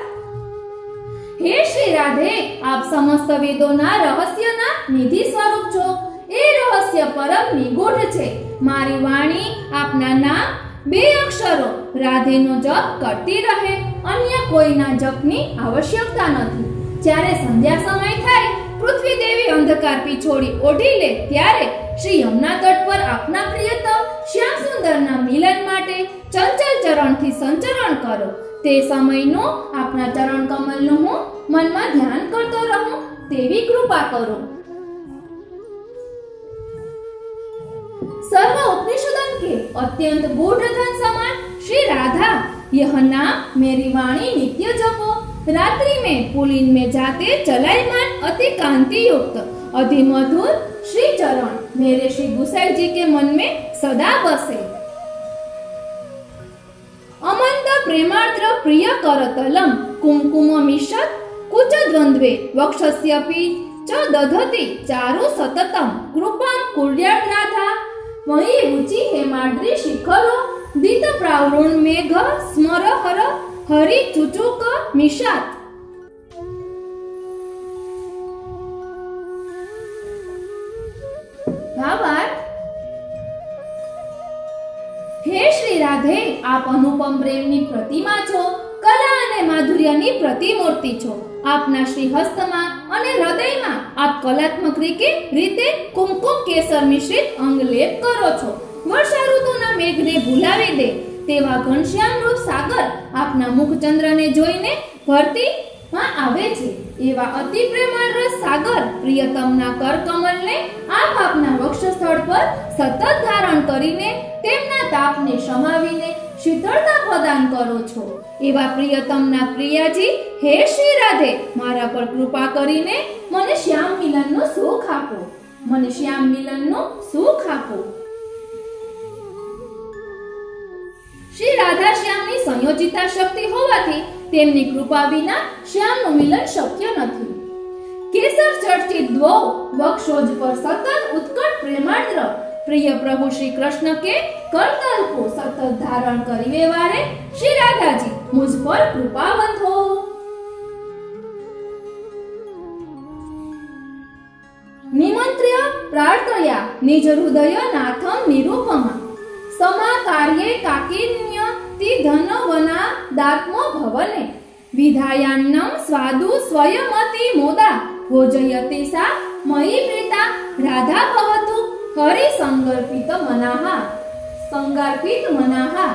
हे श्री राधे, आप समस्त वेदोना रहस्यना निधि स्वरूप छो. એ રહસ્ય પરમ નિગૂઢ છે. મારી વાણી આપના નામ બે અક્ષરો રાધેનો જપ કરતી રહે, અન્ય કોઈના જપની આવશ્યકતા નથી. જ્યારે સંધ્યા સમય થાય, પૃથ્વી દેવી અંધકાર પીછોડી ઓઢી લે, ત્યારે શ્રી યમુના તટ પર આપના પ્રિયતમ શ્યામ સુંદરના મિલન માટે ચંચલ ચરણથી સંચરણ કરો. તે સમયનો આપના ચરણ કમલનું હું મનમાં ધ્યાન કરતો રહું તેવી કૃપા કરો. सर्व उपनिषदन के अत्यंत गूढ़ धन समान श्री राधा, यह नाम मेरी वाणी नित्य जपो. रात्रि में पुलिन में जाते चलायमान अति कांति युक्त अधिमधुर श्री चरण मेरे श्री गुसाई जी के मन में सदा बसे. अमंत प्रेमार्द्र प्रिय करतलम कुमकुम मिशत कुच द्वंद्वे वक्षस्यपि च दधति चारु सततम कृपां कुर्यात् राधा. वही रुचि हेमाद्री शिखरो दित प्रावृण मेघ स्मर हर हरि चुचुक मिशात. भावार्थ. हे श्री राधे, आप अनुपम प्रेमनी प्रतिमा छो. कला અને માધુર્યની પ્રતિમૂર્તિ છો. આપના શ્રી હસ્તમાં અને હૃદયમાં આપ કલાત્મક રીતે કુમકુમ કેસર મિશ્રિત અંગ લેપ કરો છો. વર્ષા ઋતુના મેઘને ભૂલાવી દે તેવા ઘનશ્યામ રૂપ સાગર આપના મુખચંદ્રને જોઈને ભરતીમાં આવે છે. એવા અતિ પ્રેમાળ રસ સાગર પ્રિયતમના કરકમલને આપ આપના વક્ષસ્થળ પર સતત ધારણ કરીને તેમના તાપને શમાવીને શીતળતા પ્રદાન કરો છો. એવા પ્રિયતમના પ્રિયાજી, હે શ્રી રાધે, મારા પર કૃપા કરીને મને શ્યામ મિલનનું સુખ આપો. મને શ્યામ મિલનનું સુખ આપો. શ્રી રાધા શ્યામની સંયોજિતા શક્તિ હોવાથી તેમની કૃપા વિના શ્યામનું મિલન શક્ય નથી. કેસર ચર્ચિત દ્વૌ વક્ષોજ પર સતત ઉત્કટ પ્રેમાર્દ્ર प्रिय प्रभु श्री कृष्ण के करतल को सतत धारण करीवे वारे श्री राधा जी मुझ पर कृपावंत हो. निमंत्र्य प्रार्थया निज हृदय नाथम निरूपमा समा कार्ये काकिन्य ति धनवना दात्मो भवने વિધાયાન્નમ સ્વાદુ સ્વયમતિ મોદા ભોજયતિ સા મયી પ્રીતા રાધા ભવતુ હરિ સંગર્પિત મનાહા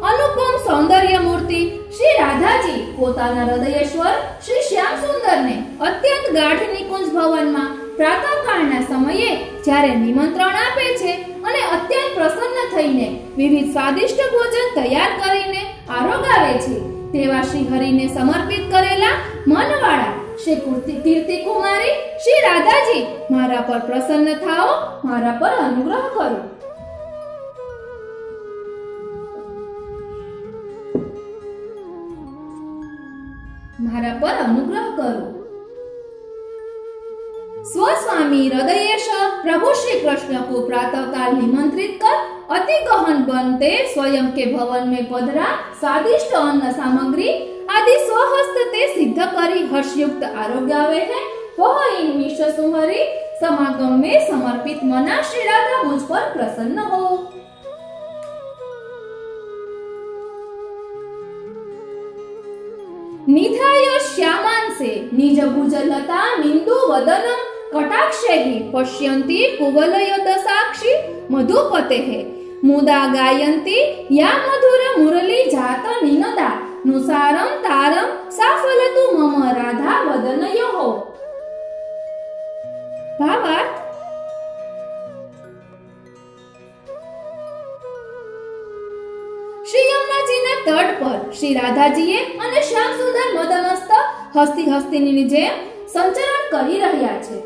અનુપમ સૌંદર્ય મૂર્તિ શ્રી રાધાજી પોતાના હૃદયેશ્વર શ્રી શ્યામ સુંદરને અત્યંત ગાઢ નિકુંજ ભવનમાં પ્રાતઃકાળના સમયે જ્યારે નિમંત્રણ આપે છે અને અત્યંત પ્રસન્ન થઈને વિવિધ સ્વાદિષ્ટ ભોજન તૈયાર કરીને આરોગાવે છે તેવા શ્રી હરિને સમર્પિત કરેલા મનવાળા શ્રી કીર્તિ કુમારી શ્રી રાધાજી મારા પર પ્રસન્ન થાઓ, મારા પર અનુગ્રહ કરો. મારા પર અનુગ્રહ કરો. स्वस्वामी हृदयेश प्रभु श्री कृष्ण को प्रातः काल निमंत्रित कर अति गहन बनते स्वयं के भवन में पधरा स्वादिष्ट अन्न सामग्री आदि स्वहस्त ते सिद्ध करी हर्षयुक्त आरोग्यावे है वह इन विश्व सुहरी समागम में समर्पित मना श्री राधा मुझ पर प्रसन्न हो. निधाय श्यामांसे निज भुजलता मिंदु वदनम कटाक्षैः पश्यन्ति कुवलय दशाक्षी मधुपतेः मुदा गायन्ति या मधुर मुरली जात निनदा नुसारम तारम साफलतु मम राधा वदनयोः. भावार्थ શ્રી યમુનાજીના તટ પર શ્રી રાધાજીએ અને શ્યામ સુંદર મદમસ્ત હસ્તી હસ્તીની જેમ સંચરણ કરી રહ્યા છે.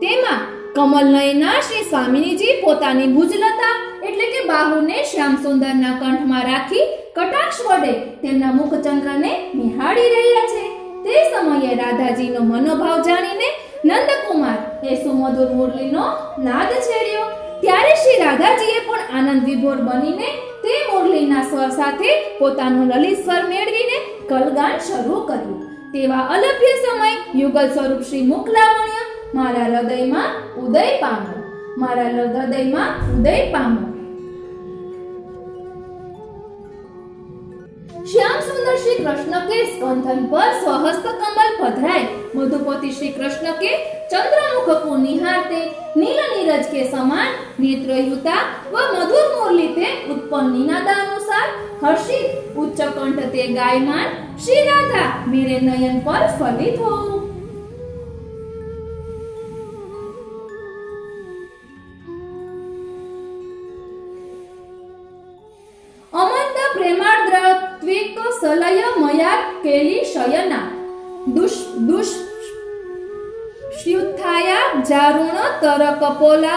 તેમાં કમલનયના શ્રી સ્વામિનીજી પોતાની ભુજલતા એટલે કે બાહુને શ્યામ સુંદરના કંઠમાં રાખી કટાક્ષ વડે તેમના મુખચંદ્રને નિહાળી રહ્યા છે. તે સમયે રાધાજીનો મનોભાવ જાણીને નંદકુમાર એ સુમધુર મુરલીનો નાદ છેડ્યો. ત્યારે શ્રી રાધાજીએ પણ આનંદ વિભોર બનીને તે મુરલીના સ્વર સાથે પોતાનું લલિત સ્વર મેળવીને કલગાન શરૂ કર્યું. તેવા અલભ્ય સમય યુગલ સ્વરૂપ શ્રી મુખ લાવણ્ય મારા હૃદયમાં ઉદય પામો, મારા હૃદયમાં ઉદય પામો. श्याम सुंदर श्री कृष्ण के स्कंधन पर स्वहस्त कमल पधराए मधुपति श्री कृष्ण के चंद्रमुख को निहारते नील नीरज के समान नेत्रयुता व मधुर मुरली ते उत्पन्न निनादानुसार हर्षित उच्च कंठ ते गायमान श्री राधा मेरे नयन पर फलित हो. अमंत प्रेमार्द्र त्विक सलय मया केली शयना दुष श्युत्थाया जारुण तर कपोला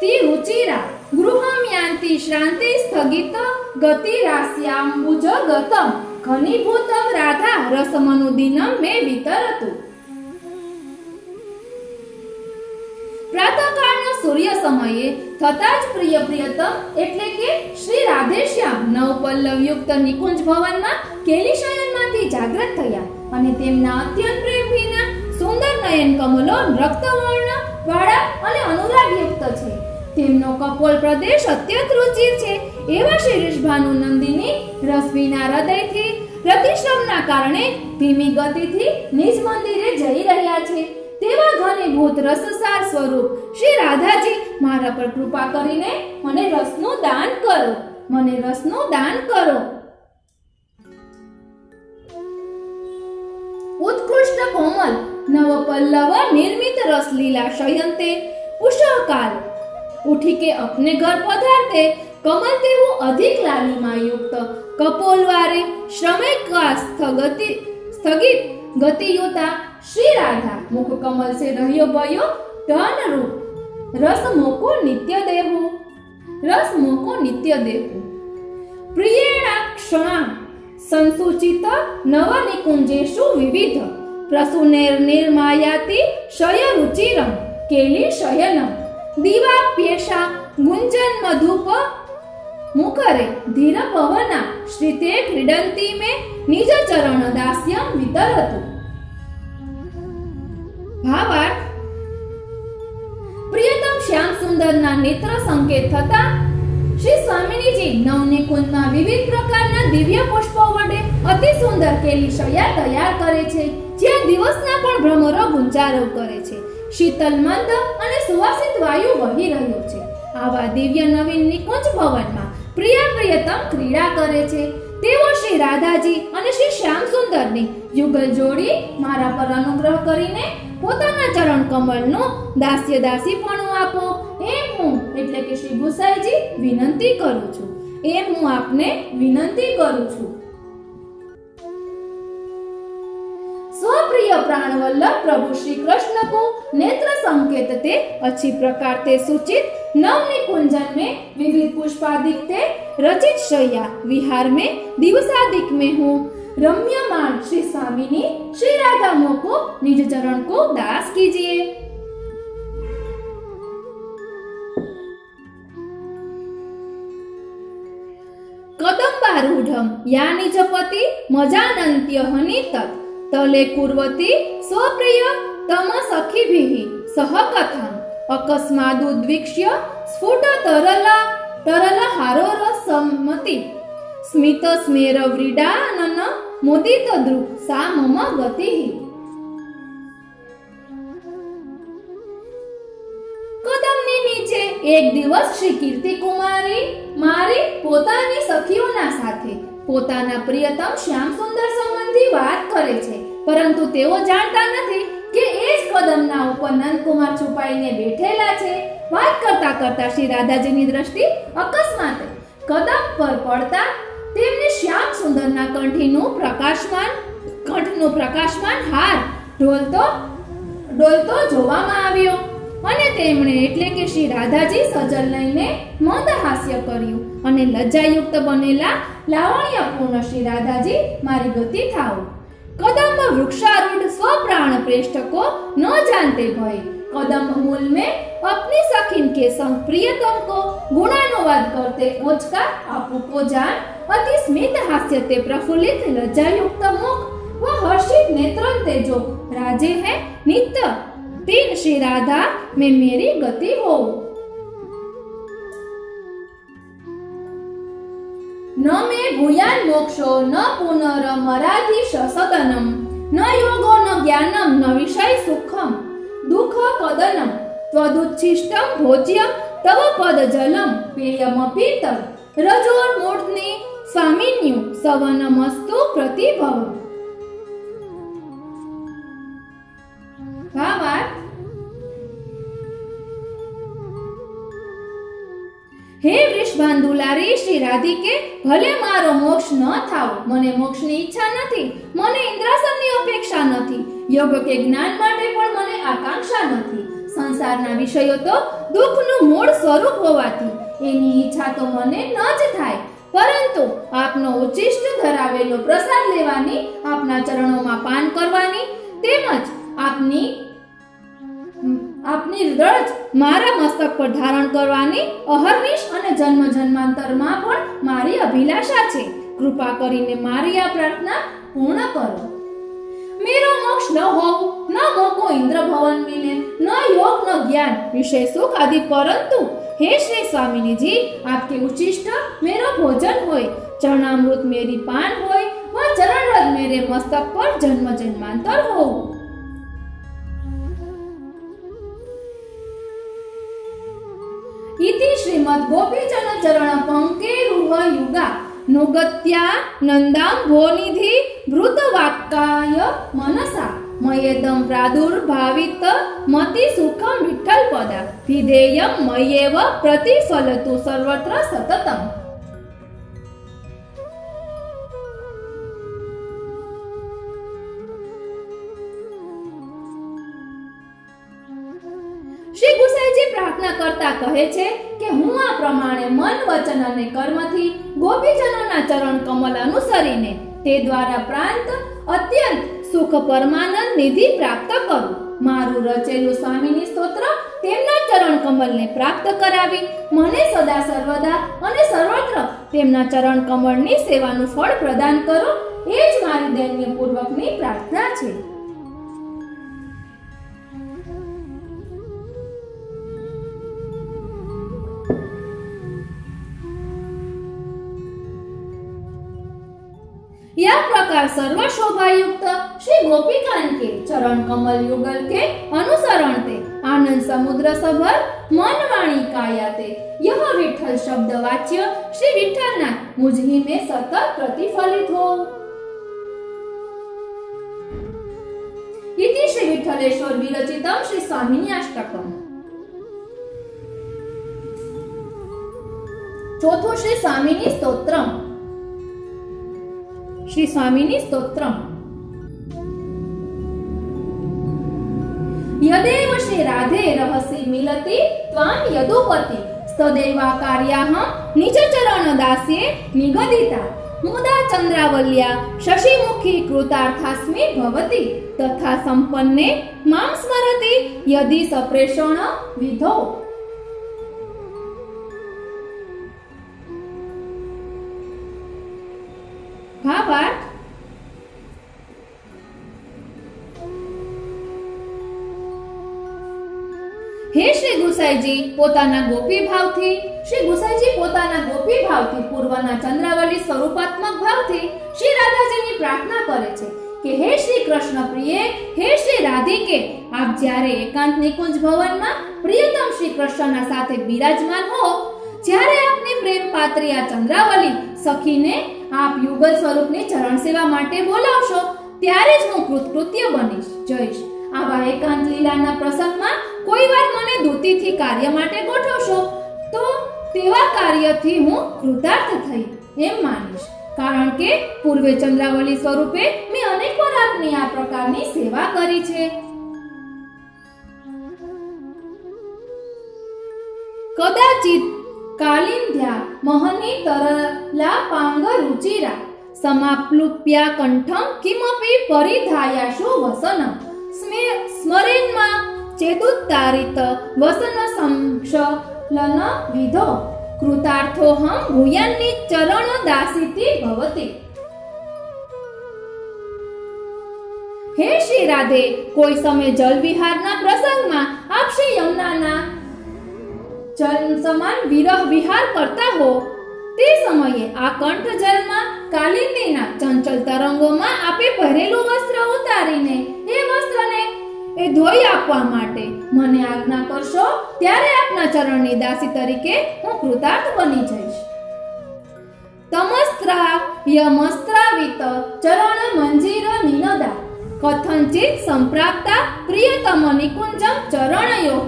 ती रुचिरा गृहम यान्ति श्रांति स्थगित गति रास्याम्बुज गतम घनीभूतम राधा रसमनुदिनम मे वितरतु. પ્રાતઃકાળનો સૂર્ય સમયે થતા જ પ્રિયતમ એટલે કે શ્રી રાધેશ્યામ નવપલ્લવયુક્ત નિકુંજ ભવનમાં કેલિશયનમાંથી જાગૃત થયા અને તેમના અત્યંત પ્રેમભીના સુંદર નયન કમલો રક્તવર્ણ વાળા અને અનુરાગયુક્ત છે. તેમનો કપોલ પ્રદેશ અત્યંત રુચિર છે. એવા શ્રી ઋષભાનુ નંદિની રસભીના હૃદયથી રતિશ્રમના કારણે ધીમી ગતિથી નિજ મંદિરે જઈ રહ્યા છે. તેવા ઘનીભૂત રસસાર સ્વરૂપ શ્રી રાધાજી મારા પર કૃપા કરીને મને રસનું દાન કરો, મને રસનું દાન કરો. उत्कृष्ट कोमल नवपल्लव निर्मित रस लीला शयंते उषः काल उठी के अपने घर पधारते कमल तेवो अधिक लालिमा युक्त कपोलवारे श्रमे का स्थगित गतियुता श्री राधा मुख कमल से रहियो भयो धन रूप रस मोको नित्य देहु प्रियेणा क्षणा संसूचित नव निकुंजेषु विविध प्रसूनेर निर्मायाति शय रुचिरम केली शयनम दिवाप्येषा गुंजन मधुप मुखरे धीर पवना श्रीते क्रीडन्ति में निज चरण दास्यम वितरतु. भावार्थ प्रियतम श्याम सुंदर ना नेत्र संकेत थता શ્રી સ્વામિનીજી નવની કુંજમાં વિવિધ પ્રકારના દિવ્ય પુષ્પો વડે અતિ સુંદર કેલી શૈયા તૈયાર કરે છે, જ્યાં દિવસના પણ ભ્રમરો ગુંજારવ કરે છે. શીતલ મંદ અને સુવાસિત વાયુ વહી રહ્યો છે. આવા દિવ્ય નવીન નિકુંજ ભવનમાં પ્રિયતમ ક્રીડા કરે છે. તેઓ શ્રી રાધાજી અને શ્રી શ્યામ સુંદરની યુગલ જોડી મારા પર અનુગ્રહ કરીને પોતાના ચરણ કમળનું દાસીપણું આપો એમ હું એટલે કે શ્રી ગુસાઈજી વિનંતી કરું છું. એમ હું આપને વિનંતી કરું છું. स्वप्रिय प्राणवल्लभ प्रभु श्री कृष्ण को नेत्र संकेत ते अच्छी प्रकार ते सूचित नवनी कुंजन में विविध पुष्पादिक ते रचित शैया विहार में दिवसादिक में हूँ रम्यमान श्री स्वामिनी श्री राधा मोह को निज चरण को दास कीजिए. कदम्बारूढ़ या निजपति मजानन्त्य हनित तले कुर्वती स्वप्रिय तम सखीभिः सह कथाम् अकस्मादुद्वीक्ष्य स्फुट तरल हारोर सम्मति स्मित स्मेर व्रीडानन मुदित दृक् सा मम गतिः. કદમની નીચે એક દિવસ શ્રી કીર્તિ કુમારી મારી પોતાની સખીઓના સાથે પોતાના પ્રિયતમ શ્યામ સુંદર સંબંધી વાત કરે છે, પરંતુ તેઓ જાણતા નથી કે એ જ કદમના ઉપર નંદકુમાર છુપાઈને બેઠેલા છે. વાત કરતા કરતા શ્રી રાધાજીની દ્રષ્ટિ અકસ્માતે કદમ પર પડતા તેમને શ્યામ સુંદરના કંઠનો પ્રકાશમાન હાર ડોલતો જોવામાં આવ્યો અને તેમણે એટલે કે શ્રી રાધાજી સજલ લઈને મંદ હાસ્ય કર્યું અને લજ્જાયુક્ત બનેલા લાવણ્યપૂર્ણ શ્રી રાધાજી મારી ગતિ થાઓ. कदम्ब वृक्षारूढ़ स्वप्राण प्रेष्ठ को न जानते भय कदम्ब मूल में अपनी सखीन के संग प्रियतम को गुणानुवाद करते ओचका आपू को जान अति स्मित हास्य ते प्रफुल्लित लज्जायुक्त मुख व हर्षित नेत्रन ते जो राजे है नित्य तीन श्री राधा में मेरी गति हो. न मे भूयान मोक्षो न पुनरमराधीश सदनम न योगो न ज्ञानम न विषय सुखम दुख कदनम त्वदुच्छिष्टम भोज्यम तव पद जलम पेयमपीत रजोर मूर्धनि स्वामिन्यु सवनमस्तु प्रतिभव. भावार्थ हे वृषभान दुलारी श्री राधिके भले मारो मोक्ष न थाव मने मोक्षनी ઈચ્છા નથી, મને ઇન્દ્રાસનની અપેક્ષા નથી, યોગ કે જ્ઞાન માટે પણ મને આકાંક્ષા નથી. સંસારના વિષયો તો દુઃખનું મૂળ સ્વરૂપ હોવાથી એની ઈચ્છા તો મને ન જ થાય, પરંતુ આપનો ઉચ્ચિષ્ટ ધરાવેલો પ્રસાદ લેવાની, આપના ચરણોમાં પાન કરવાની તેમજ આપની રજ મારા મસ્તક પર ધારણ કરવાની અહર્નિશ અને જન્મ જન્માંતરમાં પણ મારી અભિલાષા છે. કૃપા કરીને મારી આ પ્રાર્થના પૂર્ણ કરો. મેરો મોક્ષ ન હો ન મોકો ઇન્દ્ર ભવન મિલે ન યોગ ન જ્ઞાન વિષય સુખ આદि, પરંતુ हे श्री स्वामिनी जी आपके उच्चिष्ट मेरो भोजन होय, चरणामृत मेरी पान होय व चरण रज मेरे मस्तक पर जन्म जन्मांतर हो. इति श्रीमद् गोपीजन चरण पंकेरुह युगा नुगत्या नंदांभोनिधि भृतवाक्काय मनसा मयेदं प्रादुर्भावित मति सुखम विठ्ठल पदा विधेयं मयेव प्रतिफलतु सर्वत्र सततम. શ્રી ગુસાઈજી પ્રાર્થના કરતા કહે છે કે હું આ પ્રમાણે મન વચન અને કર્મથી ગોપીજનોના ચરણ કમલ અનુસરીને તે દ્વારા પ્રાંત અત્યંત સુખ પરમાનંદ નિધિ પ્રાપ્ત કરું. મારું રચેલું સ્વામીની સ્તોત્ર તેમના ચરણ કમલને પ્રાપ્ત કરાવી મને સદા સર્વદા અને સર્વત્ર તેમના ચરણ કમળની સેવાનું ફળ પ્રદાન કરો, એ જ મારી દૈન્યપૂર્વકની પ્રાર્થના છે. यह प्रकार सर्व शोभायुक्त श्री गोपीकांत के चरण कमल युगल के अनुसरण ते आनंद समुद्र सभर मन वाणी कायाते यह विठल शब्द वाच्य श्री विठलनाथ मुझी में सतत प्रतिफलित हो। इति श्री विठलेश्वर विरचितम श्री स्वामिनी अष्टकम। चौथो श्री स्वामिनी स्तोत्रम। श्री स्वामिनी स्तोत्रम। यदेव श्री राधे रहसि मिलति त्वां यदुपति तदेवा कार्याहं निज चरण दास्ये निगदिता मुदा चंद्रावल्या शशिमुखी कृतार्थास्मि भवति तथा संपन्ने मां स्मरति यदि सप्रेषण विधो। भावार्थ हे श्री गुसाईजी પોતાના ગોપી ભાવથી શ્રી ગુસાઈજી પોતાના ગોપી ભાવથી પૂર્વના ચંદ્રાવલી સ્વરૂપાત્મક ભાવથી શ્રી રાધાજીની પ્રાર્થના કરે છે કે હે શ્રી કૃષ્ણ પ્રિય હે શ્રી રાધિકે આપ જ્યારે એકાંત નિકુંજ ભવનમાં પ્રિયતમ શ્રી કૃષ્ણના સાથે બિરાજમાન હો જ્યારે આપની પ્રેમ પાત્રી આ ચંદ્રાવલી સખીને આપ યુગલ સ્વરૂપની ચરણ સેવા માટે બોલાવશો ત્યારે જ હું કૃતકૃત્ય બનીશ જઈશ। આવા એકાંત લીલાના પ્રસંગમાં કોઈ વાર મને દૂતીથી કાર્ય માટે ગોઠવશો તો તેવા કાર્યથી હું કૃતાર્થ થઈ એમ માનીશ કારણ કે પૂર્વે ચંદ્રાવલી સ્વરૂપે મેં અનેક વાર આપની આ પ્રકારની સેવા કરી છે। કદાચિત કાલિંધ્યા મહની તરલા પાંગ રુચિરા સમાપ્લુપ્યા કંઠમ કિમપી પરિધાયાશુ વસનમ સ્મરેન્મા चेतुत्तारित वसन संक्षलन विधो कृतार्थोहम भूयान्नि चरण दासीति भवति। हे श्री राधे कोई समय जल विहाરના પ્રસંગમાં આપ શ્રી યમુનાના જલ સમાન વિરહ વિહાર કરતા હો તે સમયે આ કંઠ જલમાં કાલિંદીના ચંચલ તરંગોમાં આપે પહેરેલું વસ્ત્ર ઉતારીને એ વસ્ત્રને એ ધોઈ આપવા માટે મને આજ્ઞા કરશો ત્યારે આપના ચરણની દાસી તરીકે હું કૃતાર્થ બની જઈશ। તમસ્ત્રા યમસ્ત્રાવિત ચરણ મંજીર નિનદા કથંચિત સંપ્રાપ્તા પ્રિયતમ નિકુંજમ ચરણયોઃ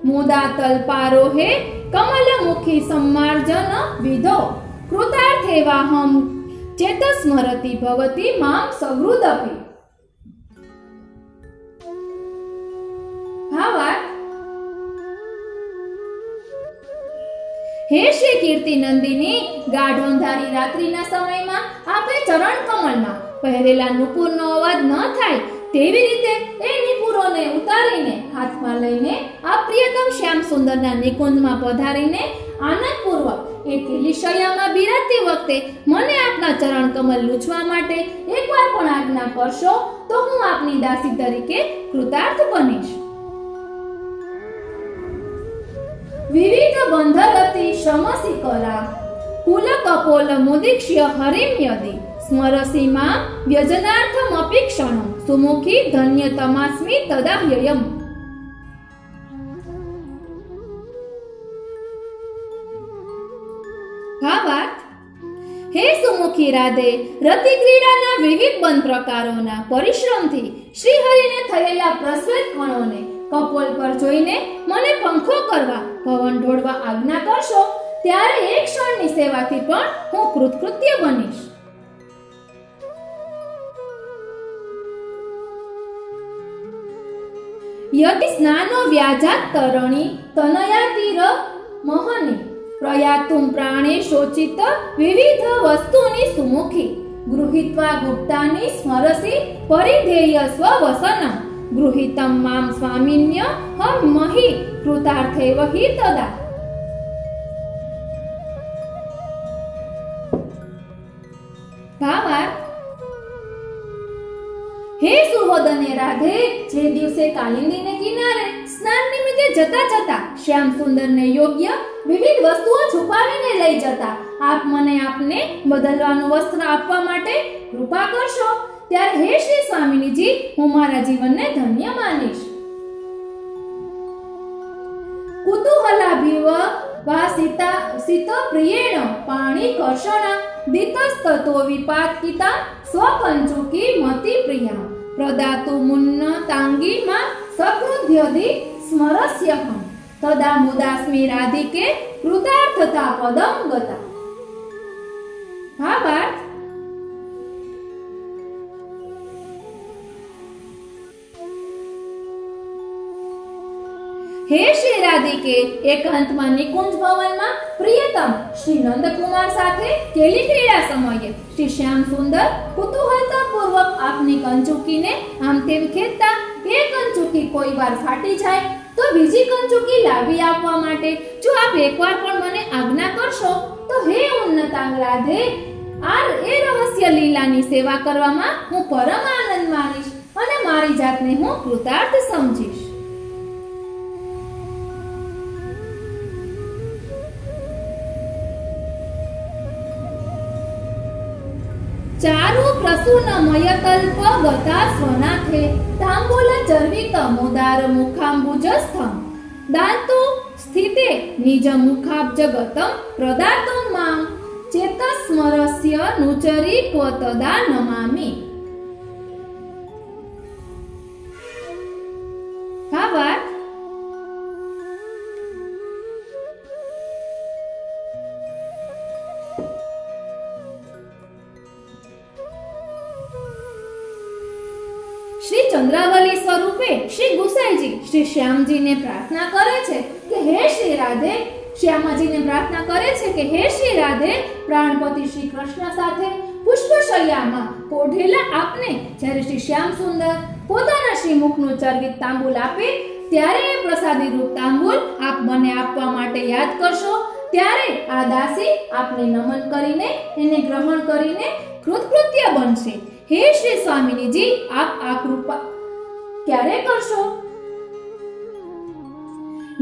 મુદા તલ્પારોહે કમલમુખી सम्मार्जन विधो कृतार्थेवाहं चेतस्मरति भवति मां सगृदपि। भावार्थ हे श्री कीर्ति नंदिनी गाढ़ अंधारी रात्रिना समयमां आपे चरण कमलमां પહેરેલા નુપુરનો અવાજ ન થાય તેવી રીતે એ નિપુરોને ઉતારીને હાથમાં લઈને આ પ્રિયતમ શ્યામ સુંદરના નિકુંજમાં પધારીને આનંદપૂર્વક એ કિલીશયામાં બિરાજતી વખતે મને આપના ચરણ કમલ લૂછવા માટે એકવાર પણ આજ્ઞા કરશો તો હું આપની દાસી તરીકે કૃતાર્થ બનીશ। વિવિધ બંધરતી શ્રમસી કરા કુલ કપોલ મુદીક્ષ્ય હરિમ યદી સ્મરસી માં વ્યજનાર્થમપી ક્ષણમ સુમુખી ધન્યતમાસ્મિ તદાહ્યયમ। ભાવાર્થ હે સુમુખી રાધે રતિ ક્રીડાના વિવિધ બંધ પ્રકારોના પરિશ્રમથી શ્રી હરિને થયેલા પ્રસ્વેત કણોને કપોલ પર જોઈને મને પંખો કરવા પવન ઢોળવા આજ્ઞા કરશો ત્યારે એક ક્ષણની સેવાથી પણ હું કૃતકૃત્ય બનીશ। यदि स्नानो व्याजात तरणी तनया तीर महनी प्रयातुं प्राणे शोचित विविध वस्तुनि सुमुखी गृहीत्वा गुप्तानि स्मरसि परिधेय स्ववसनं गृहीतं मां स्वामिन्य हम महि कृतार्थेव हि तदा। भावार्थ हे सुवदने राधे जे दिवसे कालिंदीने किनारे स्नान निमित्ते जता जता श्याम सुंदरने योग्य विविध वस्तुओ છુપાવીને લઈ જતા આપ મને આપને બદલવાનું વસ્ત્ર આપવા માટે કૃપા કરશો, ત્યારે હે શ્રી સ્વામિનીજી, હું મારા જીવનને ધન્ય માનીશ. કુતૂહલાભિવ વા સિત પ્રિયેણ પાણી કર્ષણા દિતસ્તતો વિપાતિતા સ્વકંચુકી મતિ પ્રિયા પ્રદાતુ મુન્ન તાંગી માં સકૃધ્યધિ સ્મરસ્યહમ તદા મુદાસ્મી રાધિકે કૃતાર્થતા પદમ ગતા. ભાવાર્થ: હે શ્રી રાધિકે, એકાંતમાં નિકુંજ ભવનમાં પ્રિયતમ શ્રી નંદકુમાર સાથે કેલી ક્રીડા સમયે શ્રી શ્યામ સુંદર કુતૂહલતા પૂર્વક આપની કંચુકીને આમ તેમ ખેંચતા એ કંચુકી કોઈ વાર ફાટી જાય તો બીજી કંચુકી લાવી આપવા માટે જો આપ એકવાર પણ મને આજ્ઞા કરશો તો હે ઉન્નતાંગ રાધે, એ રહસ્ય લીલાની સેવા કરવામાં હું પરમ આનંદ માનીશ અને મારી જાતને હું કૃતાર્થ સમજીશ. ચારુ પ્રસૂનમય તલ્પ ગતા સ્વનાથે તાંબૂલ ચર્વિત મોદાર મુખાંબુજસ્થમ દાંતુ સ્થિતે નિજ મુખાબ્જ ગતમ પ્રદાતું મામ ચેતસ્મરસ્ય નુચરી ત્વતદા નમામિ. ભાવાર્થ: શ્રી ચંદ્રાવલી સ્વરૂપે શ્રી ગુસાઈજી શ્રી શ્યામજીને પ્રાર્થના કરે છે કે હે શ્રી રાધે, શ્યામાજીને પ્રાર્થના કરે છે કે હે શ્રી રાધે, પ્રાણપતિ શ્રી કૃષ્ણ સાથે પુષ્પશૈયામાં પોઢેલા આપને જ્યારે શ્રી શ્યામ સુંદર પોતાના શ્રી મુખનું ચર્વિત તાંબૂલ આપે ત્યારે એ પ્રસાદી રૂપ તાંબૂલ આપ મને આપવા માટે યાદ કરશો, ત્યારે આ દાસી આપને નમન કરીને એને ગ્રહણ કરીને કૃતકૃત્ય બનશે. હે શ્રી સ્વામિનીજી, આપ આ કૃપા ક્યારે કરશો?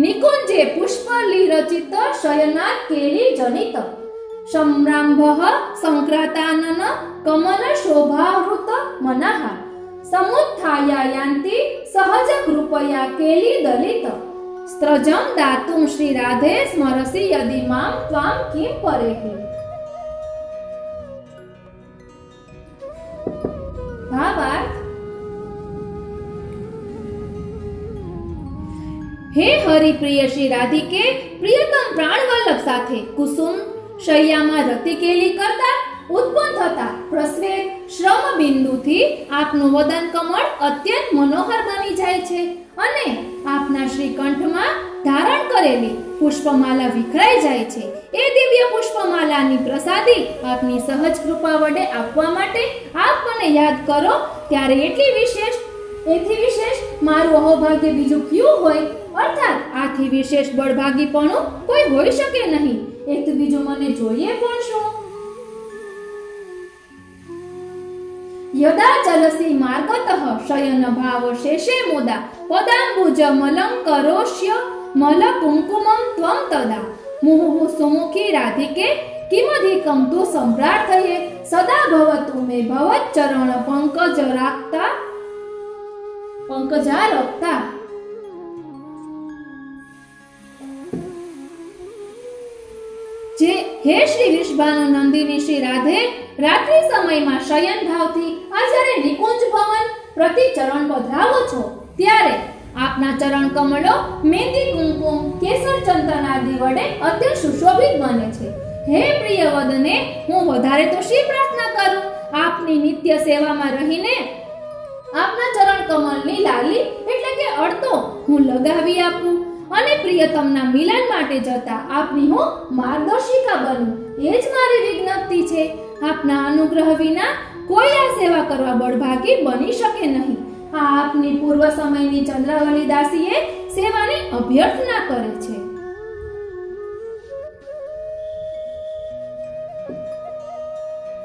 નિકુંજે પુષ્પલી રચિત શયનાત કેલી જનિત સંરાંભઃ સંક્રાતાનન કમલ શોભાવૃત મનઃ સમુત્થાયા યાન્તિ સહજ કૃપયા કેલી દલિત સ્ત્રજમ દાતું શ્રી રાધે સ્મરસી યદિ મામ ત્વામ કિમ પરેહિ. ભાવાર્થ: હે હરિપ્રિય શ્રી રાધિકે, પ્રિયતમ પ્રાણવલ્લભ સાથે કુસુમ શૈયામાં રતિ કેલી કરતા ઉત્પન્ન થતા પ્રસ્વેત શ્રમ બિંદુથી આપનું વદન કમળ અત્યંત મનોહર બની જાય છે અને આપના શ્રી કંઠમાં ધારણ કરેલી પુષ્પમાલા વિખરાઈ જાય છે. એ દિવ્ય પુષ્પમાલાની પ્રસાદી આપની સહજ કૃપા વડે આપવા માટે આપ મને યાદ કરો, ત્યારે એથી વિશેષ મારું અહોભાગ્ય બીજું ક્યું હોય? અર્થાત આથી વિશેષ બળભાગીપણું કોઈ હોઈ શકે નહીં. એ તો બીજું મને જોઈએ પણ શું? યદા ચલસી માર્ગતઃ શયન ભાવ શેષે મુદા પદાંબુજ મલંકરોષ્ય મલ કુંકુમં ત્વં તદા મુહુઃ સુમુખી રાધિકે કિમધિકં તુ સંપ્રાર્થયે સદા ભવતુ મે ભવચ્ચરણ પંકજા રક્તા. જે હે શ્રી વિષભાનુ નંદિની શ્રી રાધે, રાત્રિ સમયમાં શયન ભાવથી આ જ્યારે નિકુંજ ભવન પ્રતિ ચરણ પધરાવો છો ત્યારે આપના ચરણ કમળો મહેંદી કુમકુમ કેસર ચંદન આદિ વડે અત્યંત સુશોભિત બને છે. હે પ્રિય વદને, હું વધારે તો શી પ્રાર્થના કરું? આપની નિત્ય સેવામાં રહીને આપના ચરણ કમળની લાલી એટલે કે અડતો હું લગાવી આપું અને પ્રિયતમના મિલન માટે જતા આપની હું માર્ગદર્શિકા બનું, એ જ મારી વિજ્ઞપ્તિ છે. આપના અનુગ્રહ વિના કોઈ આ સેવા કરવા બળભાગી બની શકે નહીં. આ આપની પૂર્વ સમયની ચંદ્રાવલી દાસીએ સેવાની અભ્યર્થના કરે છે.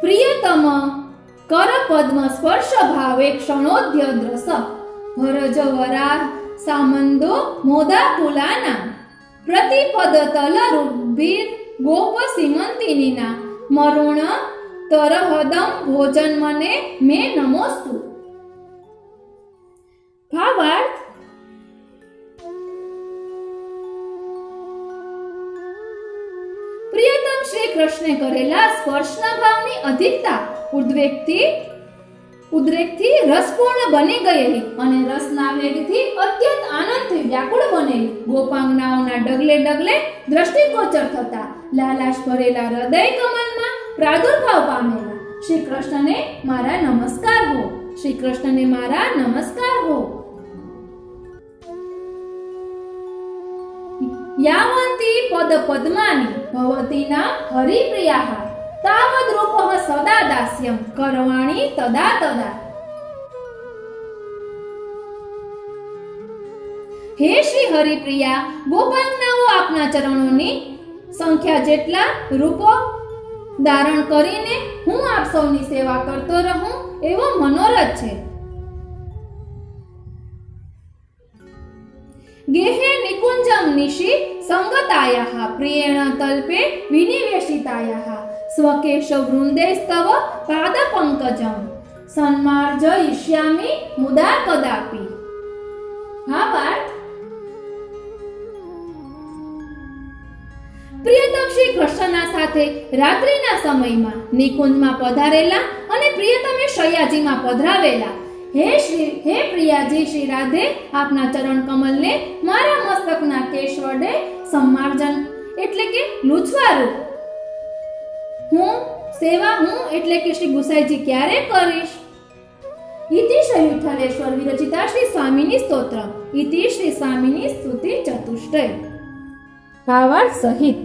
પ્રિયતમ કર પદ્મ સ્પર્શ ભાવે ક્ષણોદ્ય દ્રસ ભરજ વરા સામંદો મોદા પુલાના પ્રતિપદ તલ રૂભીર ગોપ સીમંતિનીના મરુણ તરહદમ ભોજન મને મે નમોસ્તુ. ભાવાર્થ: પ્રિયતમ શ્રી કૃષ્ણે કરેલા સ્પર્શના ભાવની અધિકતા ઉદ્રેકથી રસપૂર્ણ બની ગયેલી અને રસના વેગથી અત્યંત આનંદથી વ્યાકુળ બનેલી ગોપાંગનાઓના ડગલે ડગલે દ્રષ્ટિગોચર થતા લાલાશ ભરેલા હૃદય કમલમાં પ્રાદુર્ભાવ પામેલા શ્રી કૃષ્ણને મારા નમસ્કાર હો. શ્રી કૃષ્ણને મારા નમસ્કાર હો. યાવંતી પદ પદ્માની ભવતીના હરિપ્રિયાઃ તાવદ રૂપઃ સદા દાસ્યમ કરવાણી તદા તદા. હે શ્રી હરિપ્રિયા, ગોપાંગનાઓ આપના ચરણોની સંખ્યા જેટલા રૂપો ધારણ કરીને હું આપ સૌની સેવા કરતો રહું એવો મનોરથ છે. ગેહે નિકુંજમ નિશી સંગતાયાઃ પ્રિયેણ તલ્પે વિનિવેશિતાયાઃ સ્વકેશ વૃંદેસ્તવ પાદ પંકજમ સન્માર્જયિષ્યામિ મુદા કદાપી. ભાવાર્થ: પ્રિયતમ શ્રી કૃષ્ણના સાથે રાત્રિના સમયમાં નિકુંજમાં પધારેલા અને પ્રિયતમે શૈયાજીમાં પધરાવેલા હે પ્રિયાજી શ્રી રાધે, આપના ચરણ કમલને મારા મસ્તકના કેશ વડે સમાર્જન એટલે કે લૂછવારું હું એટલે કે શ્રી ગુસાઈજી ક્યારે કરીશ. ઇતિ શ્રી વિઠ્ઠલેશ્વર વિરચિતા શ્રી સ્વામિની સ્તોત્ર. ઇતિ શ્રી સ્વામિની સ્તુતિ ચતુષ્ટય. ભાવાર્થ સહિત.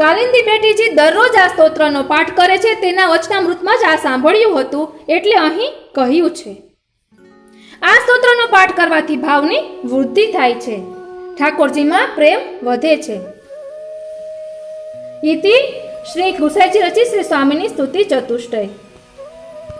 કાલિંદી બેટીજી દરરોજ આ સ્તોત્રનો પાઠ કરે છે. તેના વચનામૃતમાં જ આ સાંભળ્યું હતું એટલે અહીં કહ્યું છે. આ સ્તોત્રનો પાઠ કરવાથી ભાવની વૃદ્ધિ થાય છે, ઠાકોરજીમાં પ્રેમ વધે છે. ઇતિ શ્રી ગુસાઈજી રચિત શ્રી સ્વામિની સ્તુતિ ચતુષ્ટય.